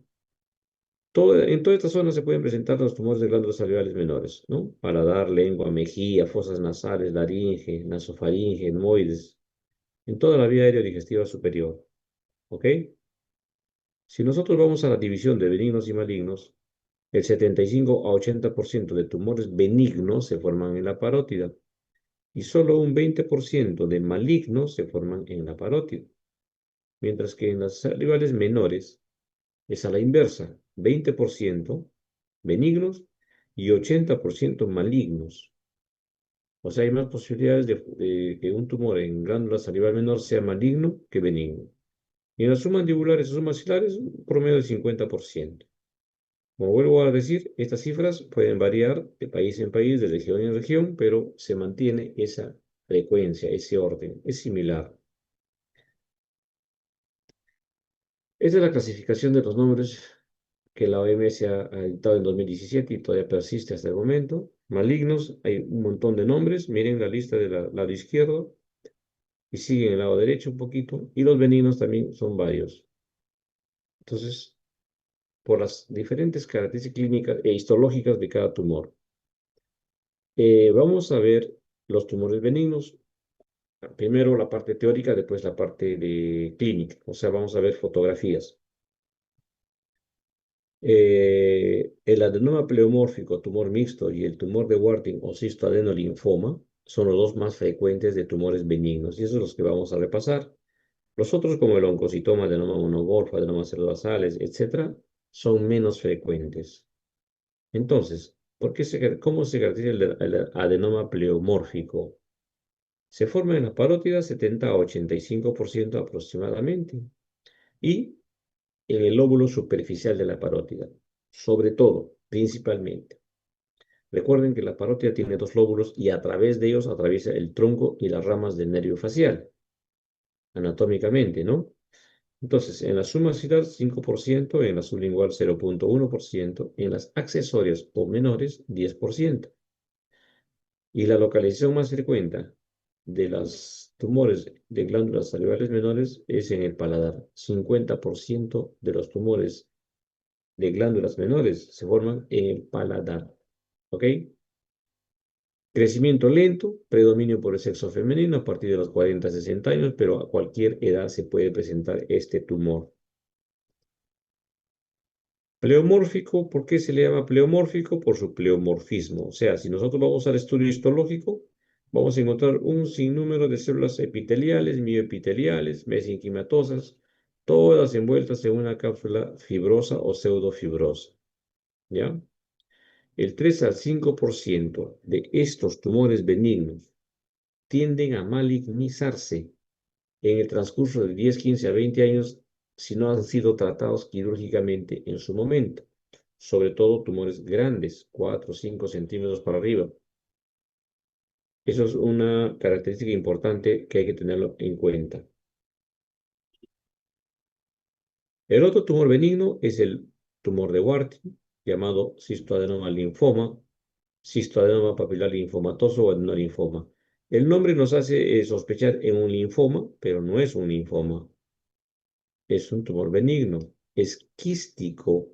En toda esta zona se pueden presentar los tumores de glándulas salivales menores, ¿no? Paladar, lengua, mejilla, fosas nasales, laringe, nasofaringe, etmoides, en toda la vía aérea digestiva superior. ¿Ok? Si nosotros vamos a la división de benignos y malignos, el 75 a 80% de tumores benignos se forman en la parótida y solo un 20% de malignos se forman en la parótida, mientras que en las salivales menores es a la inversa, 20% benignos y 80% malignos. O sea, hay más posibilidades de que un tumor en glándula salival menor sea maligno que benigno. Y en las submandibulares o submaxilares, un promedio del 50%. Como vuelvo a decir, estas cifras pueden variar de país en país, de región en región, pero se mantiene esa frecuencia, ese orden, es similar. Esta es la clasificación de los nombres que la OMS ha dictado en 2017 y todavía persiste hasta el momento. Malignos, hay un montón de nombres. Miren la lista del lado izquierdo y siguen el lado derecho un poquito. Y los benignos también son varios. Entonces, por las diferentes características clínicas e histológicas de cada tumor. Vamos a ver los tumores benignos. Primero la parte teórica, después la parte de clínica. O sea, vamos a ver fotografías. El adenoma pleomórfico, tumor mixto, y el tumor de Warthin o cistoadenolinfoma son los dos más frecuentes de tumores benignos, y esos son los que vamos a repasar. Los otros, como el oncocitoma, adenoma monogorfo, adenoma cerulosales, etc., son menos frecuentes. Entonces, ¿cómo se caracteriza el adenoma pleomórfico? Se forma en la parótida 70 a 85% aproximadamente, y en el lóbulo superficial de la parótida, sobre todo, principalmente. Recuerden que la parótida tiene dos lóbulos y a través de ellos atraviesa el tronco y las ramas del nervio facial, anatómicamente, ¿no? Entonces, en la submaxilar 5%, en la sublingual 0,1%, en las accesorias o menores 10%. Y la localización más frecuente de los tumores de glándulas salivales menores es en el paladar. 50% de los tumores de glándulas menores se forman en el paladar. ¿Ok? Crecimiento lento, predominio por el sexo femenino a partir de los 40 a 60 años, pero a cualquier edad se puede presentar este tumor. Pleomórfico, ¿por qué se le llama pleomórfico? Por su pleomorfismo. O sea, si nosotros vamos al estudio histológico, vamos a encontrar un sinnúmero de células epiteliales, mioepiteliales, mesenquimatosas, todas envueltas en una cápsula fibrosa o pseudofibrosa. ¿Ya? El 3 al 5% de estos tumores benignos tienden a malignizarse en el transcurso de 10, 15 a 20 años si no han sido tratados quirúrgicamente en su momento, sobre todo tumores grandes, 4 o 5 centímetros para arriba. Eso es una característica importante que hay que tenerlo en cuenta. El otro tumor benigno es el tumor de Warthin, llamado cistoadenoma linfoma, cistoadenoma papilar linfomatoso o adenolinfoma. El nombre nos hace sospechar en un linfoma, pero no es un linfoma. Es un tumor benigno, es quístico,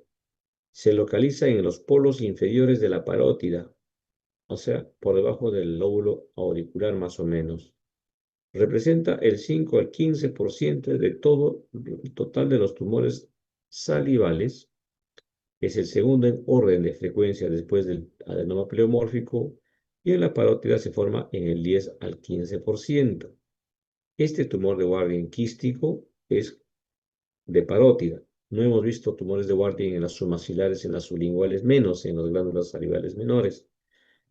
se localiza en los polos inferiores de la parótida, o sea, por debajo del lóbulo auricular más o menos. Representa el 5 al 15% de todo el total de los tumores salivales. Es el segundo en orden de frecuencia después del adenoma pleomórfico y en la parótida se forma en el 10 al 15%. Este tumor de Warthin quístico es de parótida. No hemos visto tumores de Warthin en las submaxilares, en las sublinguales, menos en las glándulas salivales menores.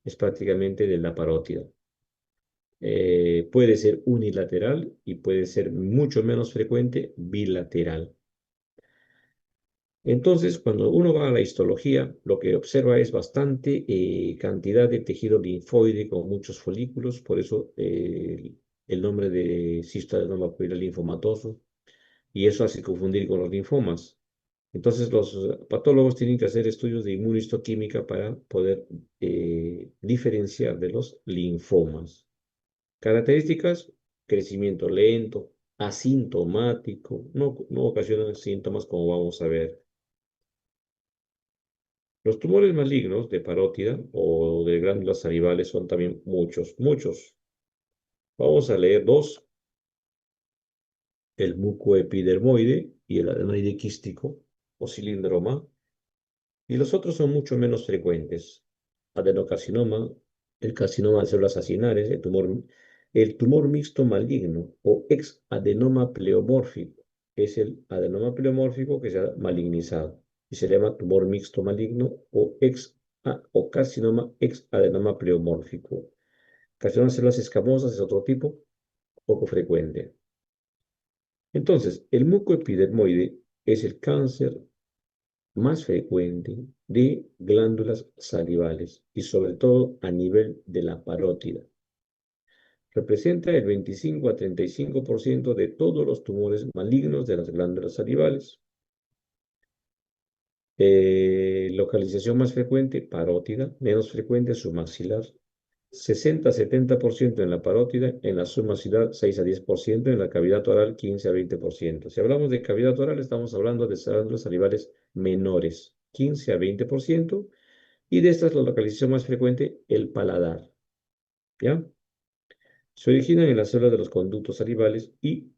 Es prácticamente de la parótida. Puede ser unilateral y puede ser mucho menos frecuente bilateral. Entonces, cuando uno va a la histología, lo que observa es bastante cantidad de tejido linfoide con muchos folículos, por eso el nombre de cistoadenoma puberal linfomatoso, y eso hace confundir con los linfomas. Entonces, los patólogos tienen que hacer estudios de inmunohistoquímica para poder diferenciar de los linfomas. Características: crecimiento lento, asintomático, no ocasionan síntomas como vamos a ver. Los tumores malignos de parótida o de glándulas salivales son también muchos, muchos. Vamos a leer dos: el mucoepidermoide y el adenoide quístico o cilindroma, y los otros son mucho menos frecuentes. Adenocarcinoma, el carcinoma de células acinares, el tumor mixto maligno o exadenoma pleomórfico. Es el adenoma pleomórfico que se ha malignizado y se llama tumor mixto maligno o carcinoma exadenoma pleomórfico. Carcinoma de células escamosas es otro tipo, poco frecuente. Entonces, el mucoepidermoide es el cáncer más frecuente de glándulas salivales y sobre todo a nivel de la parótida. Representa el 25 a 35% de todos los tumores malignos de las glándulas salivales. Localización más frecuente, parótida; menos frecuente, submaxilar. 60 a 70% en la parótida; en la submaxilar 6 a 10%; en la cavidad oral 15 a 20%. Si hablamos de cavidad oral, estamos hablando de glándulas salivales menores, 15 a 20%, y de estas la localización más frecuente, el paladar. ¿Ya? Se originan en las células de los conductos salivales y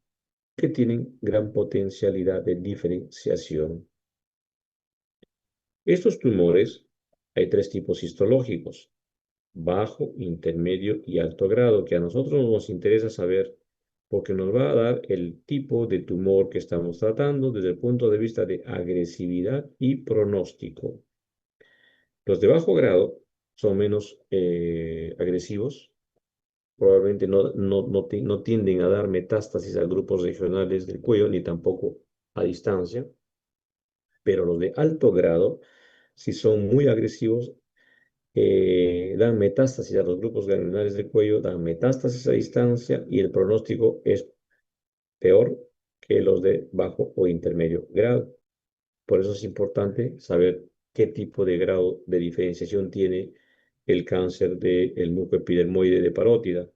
que tienen gran potencialidad de diferenciación. Estos tumores, hay tres tipos histológicos: bajo, intermedio y alto grado, que a nosotros nos interesa saber porque nos va a dar el tipo de tumor que estamos tratando desde el punto de vista de agresividad y pronóstico. Los de bajo grado son menos agresivos, probablemente no tienden a dar metástasis a grupos regionales del cuello ni tampoco a distancia, pero los de alto grado, si son muy agresivos, dan metástasis a los grupos ganglionares del cuello, dan metástasis a distancia y el pronóstico es peor que los de bajo o intermedio grado. Por eso es importante saber qué tipo de grado de diferenciación tiene el cáncer del mucoepidermoide de parótida.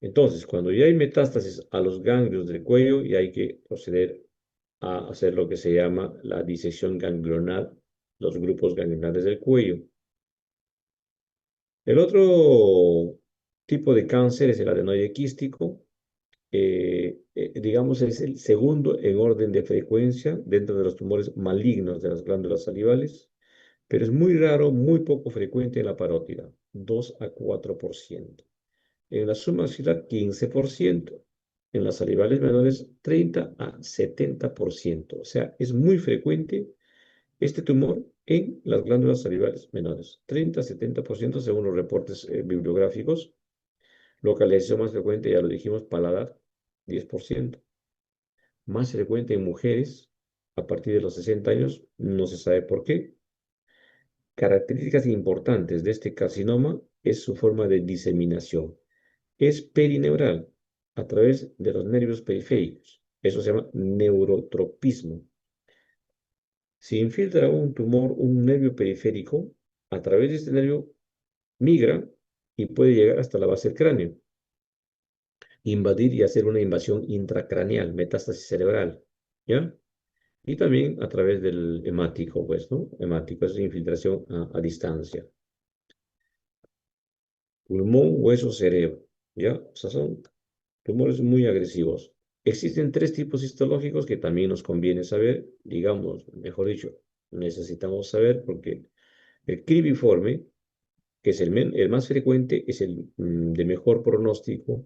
Entonces, cuando ya hay metástasis a los ganglios del cuello, ya hay que proceder a hacer lo que se llama la disección ganglionar, los grupos ganglionares del cuello. El otro tipo de cáncer es el adenoide quístico. Digamos, es el segundo en orden de frecuencia dentro de los tumores malignos de las glándulas salivales, pero es muy raro, muy poco frecuente en la parótida, 2 a 4%. En la submaxilar, 15%. En las salivales menores, 30 a 70%. O sea, es muy frecuente este tumor en las glándulas salivales menores, 30 a 70% según los reportes bibliográficos. Localización más frecuente, ya lo dijimos, paladar, 10%. Más frecuente en mujeres a partir de los 60 años, no se sabe por qué. Características importantes de este carcinoma es su forma de diseminación. Es perineural a través de los nervios periféricos. Eso se llama neurotropismo. Si infiltra un tumor, un nervio periférico, a través de este nervio migra y puede llegar hasta la base del cráneo, invadir y hacer una invasión intracraneal, metástasis cerebral, ¿ya? Y también a través del hemático, pues, ¿no? Hemático es infiltración a distancia. Pulmón, hueso, cerebro, ¿ya? O sea, son tumores muy agresivos. Existen tres tipos histológicos que también nos conviene saber, digamos, mejor dicho, necesitamos saber porque el cribiforme, que es el más frecuente, es el de mejor pronóstico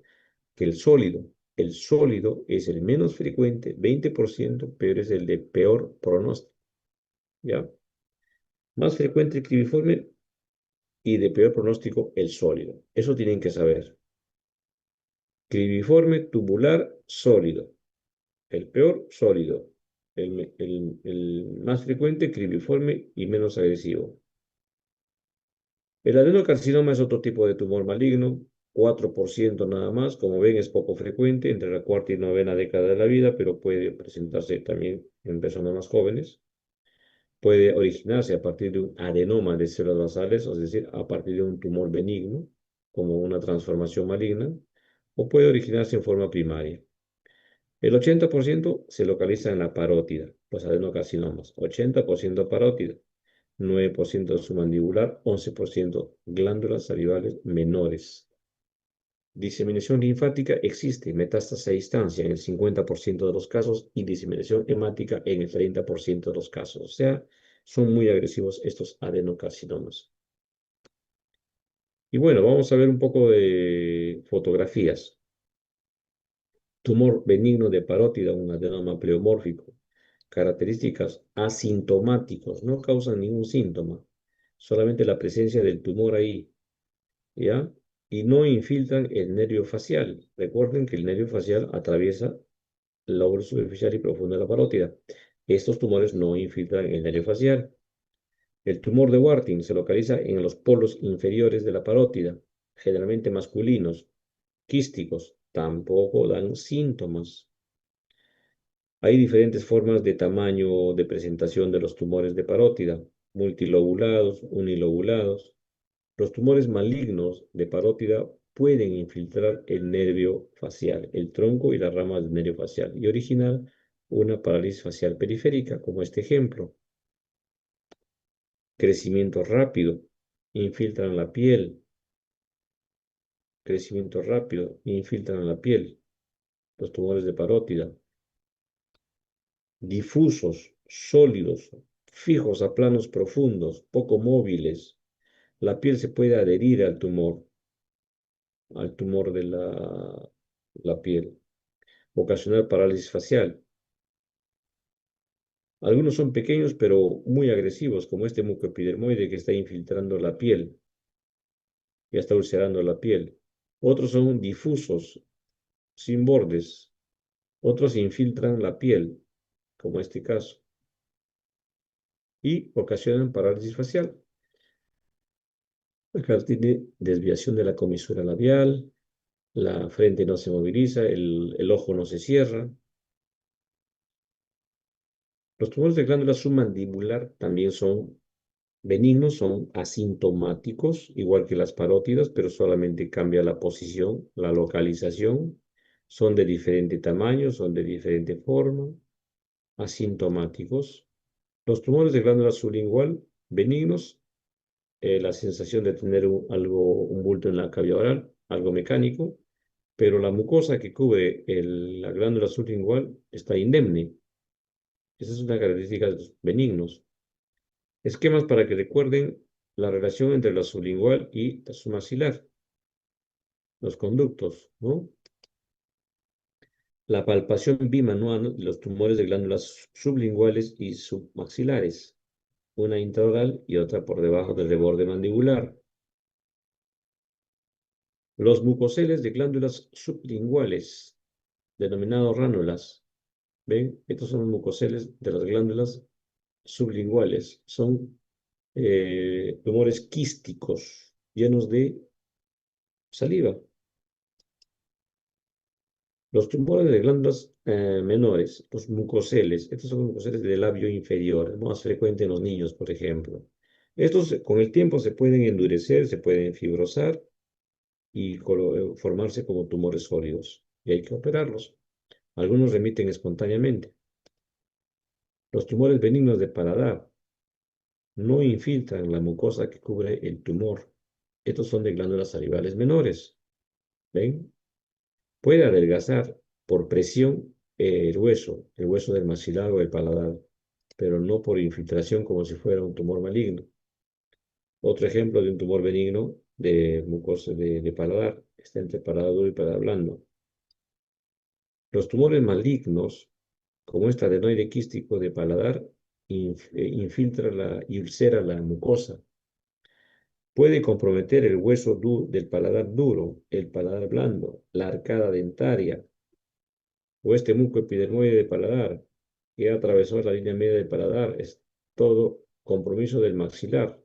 que el sólido. El sólido es el menos frecuente, 20%, pero es el de peor pronóstico. ¿Ya? Más frecuente el cribiforme, y de peor pronóstico el sólido. Eso tienen que saber. Cribiforme, tubular, sólido. El peor, sólido. El más frecuente, cribiforme y menos agresivo. El adenocarcinoma es otro tipo de tumor maligno, 4% nada más. Como ven, es poco frecuente entre la cuarta y novena década de la vida, pero puede presentarse también en personas más jóvenes. Puede originarse a partir de un adenoma de células basales, es decir, a partir de un tumor benigno, como una transformación maligna, o puede originarse en forma primaria. El 80% se localiza en la parótida, los adenocarcinomas. 80% parótida, 9% submandibular, 11% glándulas salivales menores. Diseminación linfática existe, metástasis a distancia en el 50% de los casos y diseminación hemática en el 30% de los casos. O sea, son muy agresivos estos adenocarcinomas. Y bueno, vamos a ver un poco de fotografías. Tumor benigno de parótida, un adenoma pleomórfico. Características asintomáticos, no causan ningún síntoma, solamente la presencia del tumor ahí, ¿ya? Y no infiltran el nervio facial. Recuerden que el nervio facial atraviesa el lóbulo superficial y profundo de la parótida. Estos tumores no infiltran el nervio facial. El tumor de Warthin se localiza en los polos inferiores de la parótida, generalmente masculinos, quísticos, tampoco dan síntomas. Hay diferentes formas de tamaño de presentación de los tumores de parótida, multilobulados, unilobulados. Los tumores malignos de parótida pueden infiltrar el nervio facial, el tronco y las ramas del nervio facial y originar una parálisis facial periférica, como este ejemplo. Crecimiento rápido, infiltran la piel. Crecimiento rápido, infiltran la piel. Los tumores de parótida. Difusos, sólidos, fijos a planos profundos, poco móviles. La piel se puede adherir al tumor de la piel, ocasionar parálisis facial. Algunos son pequeños pero muy agresivos, como este mucoepidermoide que está infiltrando la piel, ya está ulcerando la piel. Otros son difusos, sin bordes. Otros infiltran la piel, como este caso, y ocasionan parálisis facial. Acá tiene desviación de la comisura labial, la frente no se moviliza, el ojo no se cierra. Los tumores de glándula submandibular también son benignos, son asintomáticos, igual que las parótidas, pero solamente cambia la posición, la localización. Son de diferente tamaño, son de diferente forma, asintomáticos. Los tumores de glándula sublingual benignos, la sensación de tener un bulto en la cavidad oral, algo mecánico, pero la mucosa que cubre la glándula sublingual está indemne. Esa es una característica de los benignos. Esquemas para que recuerden la relación entre la sublingual y la submaxilar, los conductos, ¿no? La palpación bimanual de los tumores de glándulas sublinguales y submaxilares, una intraoral y otra por debajo del borde mandibular. Los mucoceles de glándulas sublinguales, denominados ránulas, ¿ven? Estos son los mucoceles de las glándulas sublinguales. Son tumores quísticos, llenos de saliva. Los tumores de glándulas menores, los mucoceles, estos son los mucoceles del labio inferior, es más frecuente en los niños, por ejemplo. Estos con el tiempo se pueden endurecer, se pueden fibrosar y formarse como tumores sólidos. Y hay que operarlos. Algunos remiten espontáneamente. Los tumores benignos de paladar no infiltran la mucosa que cubre el tumor. Estos son de glándulas salivales menores. ¿Ven? Puede adelgazar por presión el hueso del maxilar o el paladar, pero no por infiltración como si fuera un tumor maligno. Otro ejemplo de un tumor benigno de mucosa de paladar está entre paladar duro y paladar blando. Los tumores malignos, como este adenoide quístico de paladar, infiltra y ulcera la mucosa. Puede comprometer el hueso del paladar duro, el paladar blando, la arcada dentaria o este muco epidermoide del paladar que atravesó la línea media del paladar. Es todo compromiso del maxilar.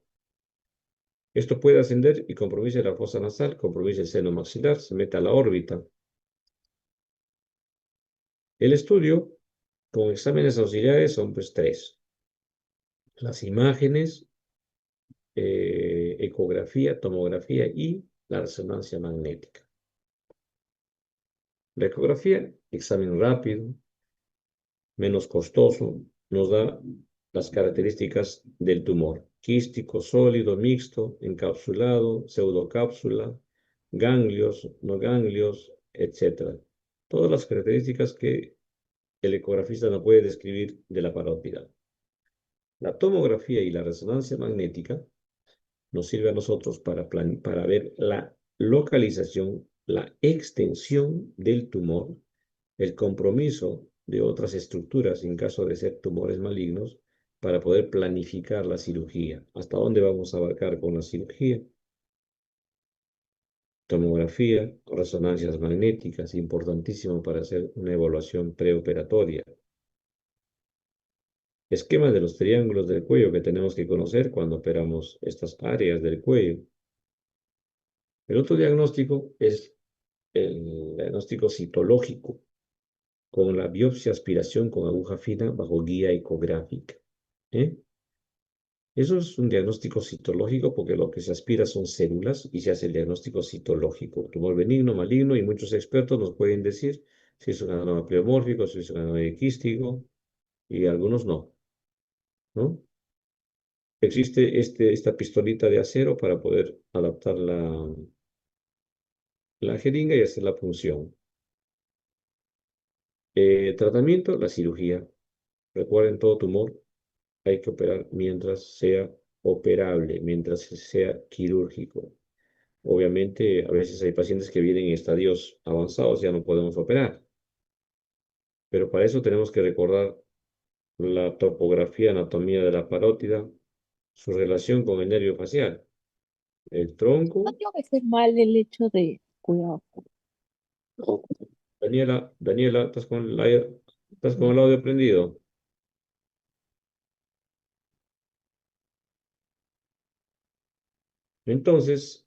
Esto puede ascender y compromete la fosa nasal, compromete el seno maxilar, se mete a la órbita. El estudio con exámenes auxiliares son pues tres. Las imágenes, ecografía, tomografía y la resonancia magnética. La ecografía, examen rápido, menos costoso, nos da las características del tumor: quístico, sólido, mixto, encapsulado, pseudocápsula, ganglios, no ganglios, etc. Todas las características que el ecografista no puede describir de la parótida. La tomografía y la resonancia magnética nos sirve a nosotros para ver la localización, la extensión del tumor, el compromiso de otras estructuras en caso de ser tumores malignos, para poder planificar la cirugía. ¿Hasta dónde vamos a abarcar con la cirugía? Tomografía, resonancias magnéticas, importantísimo para hacer una evaluación preoperatoria. Esquema de los triángulos del cuello que tenemos que conocer cuando operamos estas áreas del cuello. El otro diagnóstico es el diagnóstico citológico, con la biopsia aspiración con aguja fina bajo guía ecográfica. ¿Eh? Eso es un diagnóstico citológico porque lo que se aspira son células y se hace el diagnóstico citológico. Tumor benigno, maligno, y muchos expertos nos pueden decir si es un adenoma pleomórfico, si es un adenoma quístico, y algunos no, ¿no? Existe esta pistolita de acero para poder adaptar la jeringa y hacer la punción. Tratamiento, la cirugía. Recuerden, todo tumor hay que operar mientras sea operable, mientras sea quirúrgico. Obviamente, a veces hay pacientes que vienen en estadios avanzados, ya no podemos operar. Pero para eso tenemos que recordar la topografía, anatomía de la parótida, su relación con el nervio facial, el No tronco. tengo que ser mal el hecho de cuidado. Daniela, ¿estás con el audio prendido? Entonces,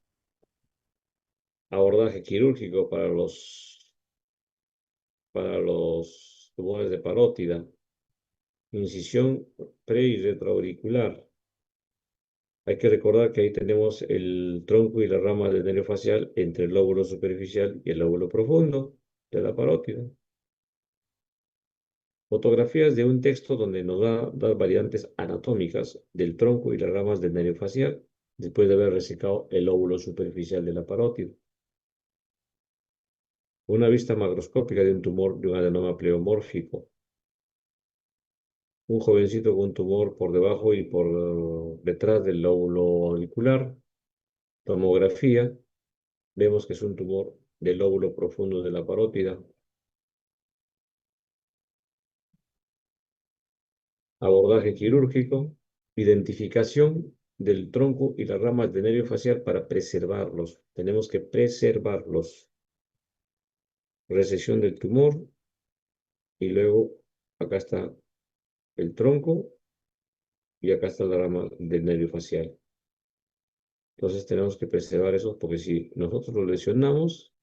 abordaje quirúrgico para los tumores de parótida, incisión pre y retroauricular. Hay que recordar que ahí tenemos el tronco y la rama del nervio facial entre el lóbulo superficial y el lóbulo profundo de la parótida. Fotografías de un texto donde nos da variantes anatómicas del tronco y las ramas del nervio facial después de haber resecado el lóbulo superficial de la parótida. Una vista macroscópica de un tumor de un adenoma pleomórfico. Un jovencito con un tumor por debajo y por detrás del lóbulo auricular. Tomografía. Vemos que es un tumor del lóbulo profundo de la parótida. Abordaje quirúrgico. Identificación del tronco y las ramas del nervio facial para preservarlos. Tenemos que preservarlos. Resección del tumor. Y luego acá está el tronco y acá está la rama del nervio facial. Entonces tenemos que preservar eso porque si nosotros lo lesionamos,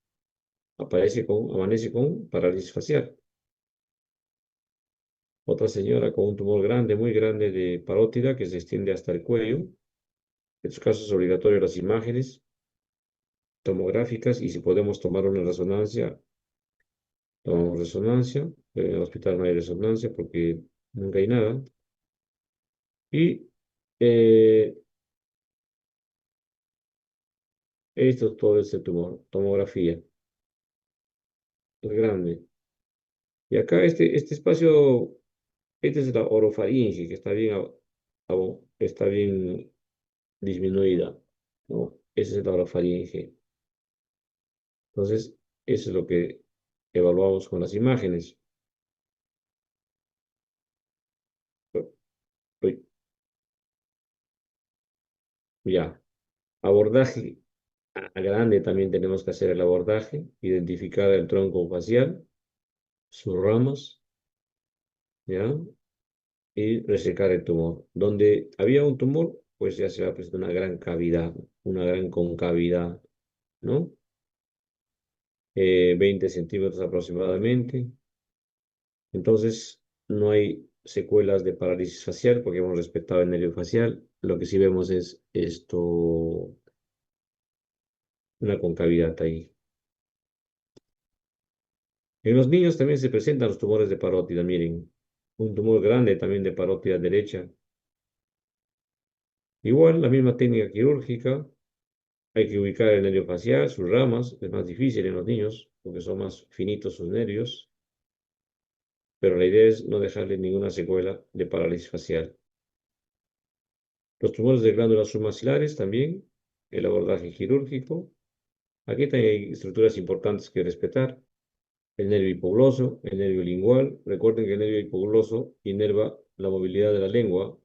amanece con parálisis facial. Otra señora con un tumor grande, muy grande de parótida que se extiende hasta el cuello. En su caso es obligatorio las imágenes tomográficas y si podemos tomar una resonancia, tomamos resonancia. En el hospital no hay resonancia porque nunca hay nada. Y esto es todo este tumor, tomografía, es grande. Y acá este espacio, esta es la orofaringe, que está bien disminuida, ¿no? Esa es la orofaringe. Entonces, eso es lo que evaluamos con las imágenes. Uy, ya. Abordaje a grande también tenemos que hacer el abordaje, identificar el tronco facial, sus ramas, ¿ya? Y resecar el tumor. Donde había un tumor, pues ya se va a presentar una gran cavidad, una gran concavidad, ¿no? 20 centímetros aproximadamente. Entonces, no hay secuelas de parálisis facial porque hemos respetado el nervio facial. Lo que sí vemos es esto, una concavidad ahí. En los niños también se presentan los tumores de parótida, miren. Un tumor grande también de parótida derecha. Igual, la misma técnica quirúrgica. Hay que ubicar el nervio facial, sus ramas. Es más difícil en los niños porque son más finitos sus nervios. Pero la idea es no dejarle ninguna secuela de parálisis facial. Los tumores de glándulas submaxilares también. El abordaje quirúrgico. Aquí también hay estructuras importantes que respetar. El nervio hipogloso, el nervio lingual. Recuerden que el nervio hipogloso inerva la movilidad de la lengua.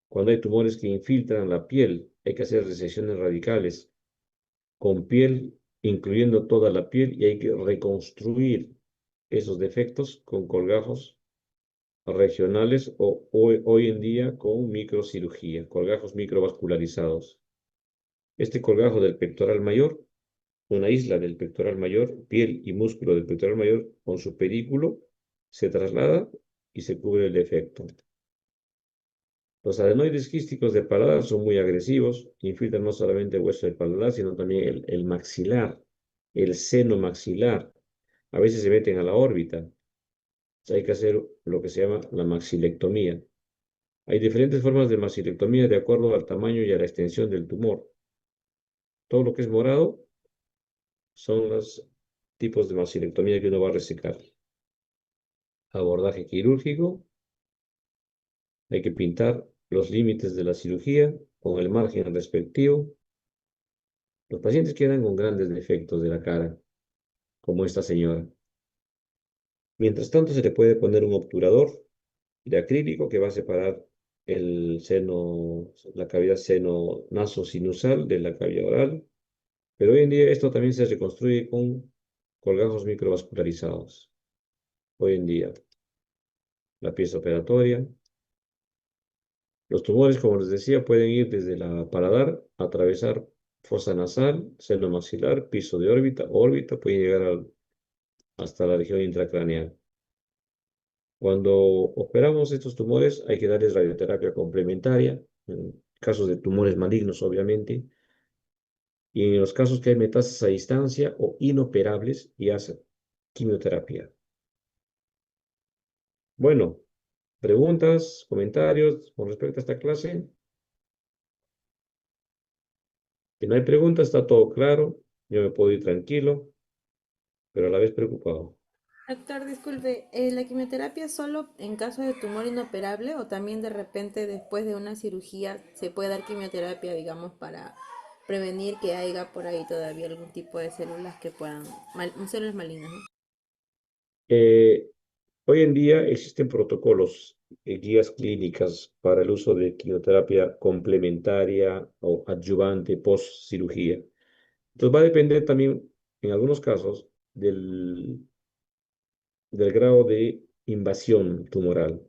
Cuando hay tumores que infiltran la piel, hay que hacer resecciones radicales con piel, incluyendo toda la piel, y hay que reconstruir esos defectos con colgajos regionales o hoy en día con microcirugía, colgajos microvascularizados. Este colgajo del pectoral mayor, una isla del pectoral mayor, piel y músculo del pectoral mayor, con su pedículo, se traslada y se cubre el defecto. Los adenoides quísticos del paladar son muy agresivos, infiltran no solamente el hueso del paladar, sino también el maxilar, el seno maxilar. A veces se meten a la órbita. Hay que hacer lo que se llama la maxilectomía. Hay diferentes formas de maxilectomía de acuerdo al tamaño y a la extensión del tumor. Todo lo que es morado son los tipos de maxilectomía que uno va a resecar. Abordaje quirúrgico. Hay que pintar los límites de la cirugía con el margen respectivo. Los pacientes quedan con grandes defectos de la cara, como esta señora. Mientras tanto, se le puede poner un obturador de acrílico que va a separar el seno, la cavidad seno nasosinusal de la cavidad oral. Pero hoy en día esto también se reconstruye con colgajos microvascularizados. Hoy en día, la pieza operatoria. Los tumores, como les decía, pueden ir desde la paladar, atravesar fosa nasal, seno maxilar, piso de órbita, pueden llegar hasta la región intracraneal. Cuando operamos estos tumores hay que darles radioterapia complementaria, en casos de tumores malignos obviamente, y en los casos que hay metástasis a distancia o inoperables y hace quimioterapia. Bueno, preguntas, comentarios con respecto a esta clase. Si no hay preguntas, está todo claro, yo me puedo ir tranquilo, pero a la vez preocupado. Doctor, disculpe, ¿la quimioterapia es solo en caso de tumor inoperable o también de repente después de una cirugía se puede dar quimioterapia, digamos, para prevenir que haya por ahí todavía algún tipo de células que puedan, células malignas, ¿no? Eh, Hoy en día existen protocolos, guías clínicas para el uso de quimioterapia complementaria o adyuvante post cirugía. Entonces va a depender también, en algunos casos, del grado de invasión tumoral.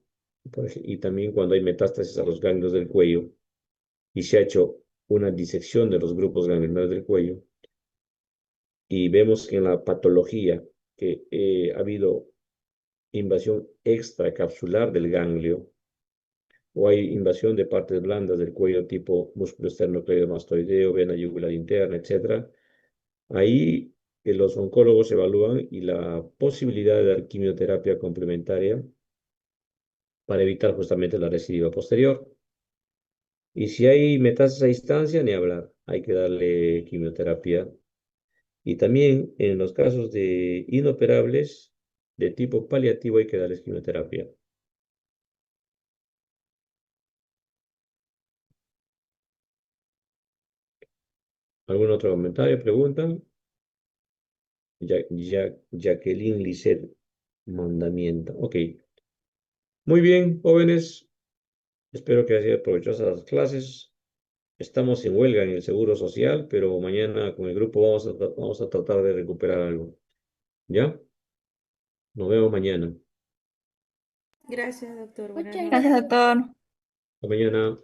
Y también cuando hay metástasis a los ganglios del cuello y se ha hecho una disección de los grupos ganglionares del cuello y vemos que en la patología que ha habido invasión extracapsular del ganglio o hay invasión de partes blandas del cuello tipo músculo esternocleidomastoideo, vena yugular interna, etc. Ahí los oncólogos evalúan y la posibilidad de dar quimioterapia complementaria para evitar justamente la recidiva posterior. Y si hay metástasis a distancia, ni hablar, hay que darle quimioterapia. Y también en los casos de inoperables de tipo paliativo hay que darles quimioterapia. ¿Algún otro comentario, pregunta? Jacqueline Lisset, mandamiento. Ok. Muy bien, jóvenes. Espero que haya sido provechosas las clases. Estamos en huelga en el Seguro Social, pero mañana con el grupo vamos a tratar de recuperar algo. ¿Ya? Nos vemos mañana. Gracias, doctor. Buenas Muchas noches. gracias, doctor. Hasta mañana.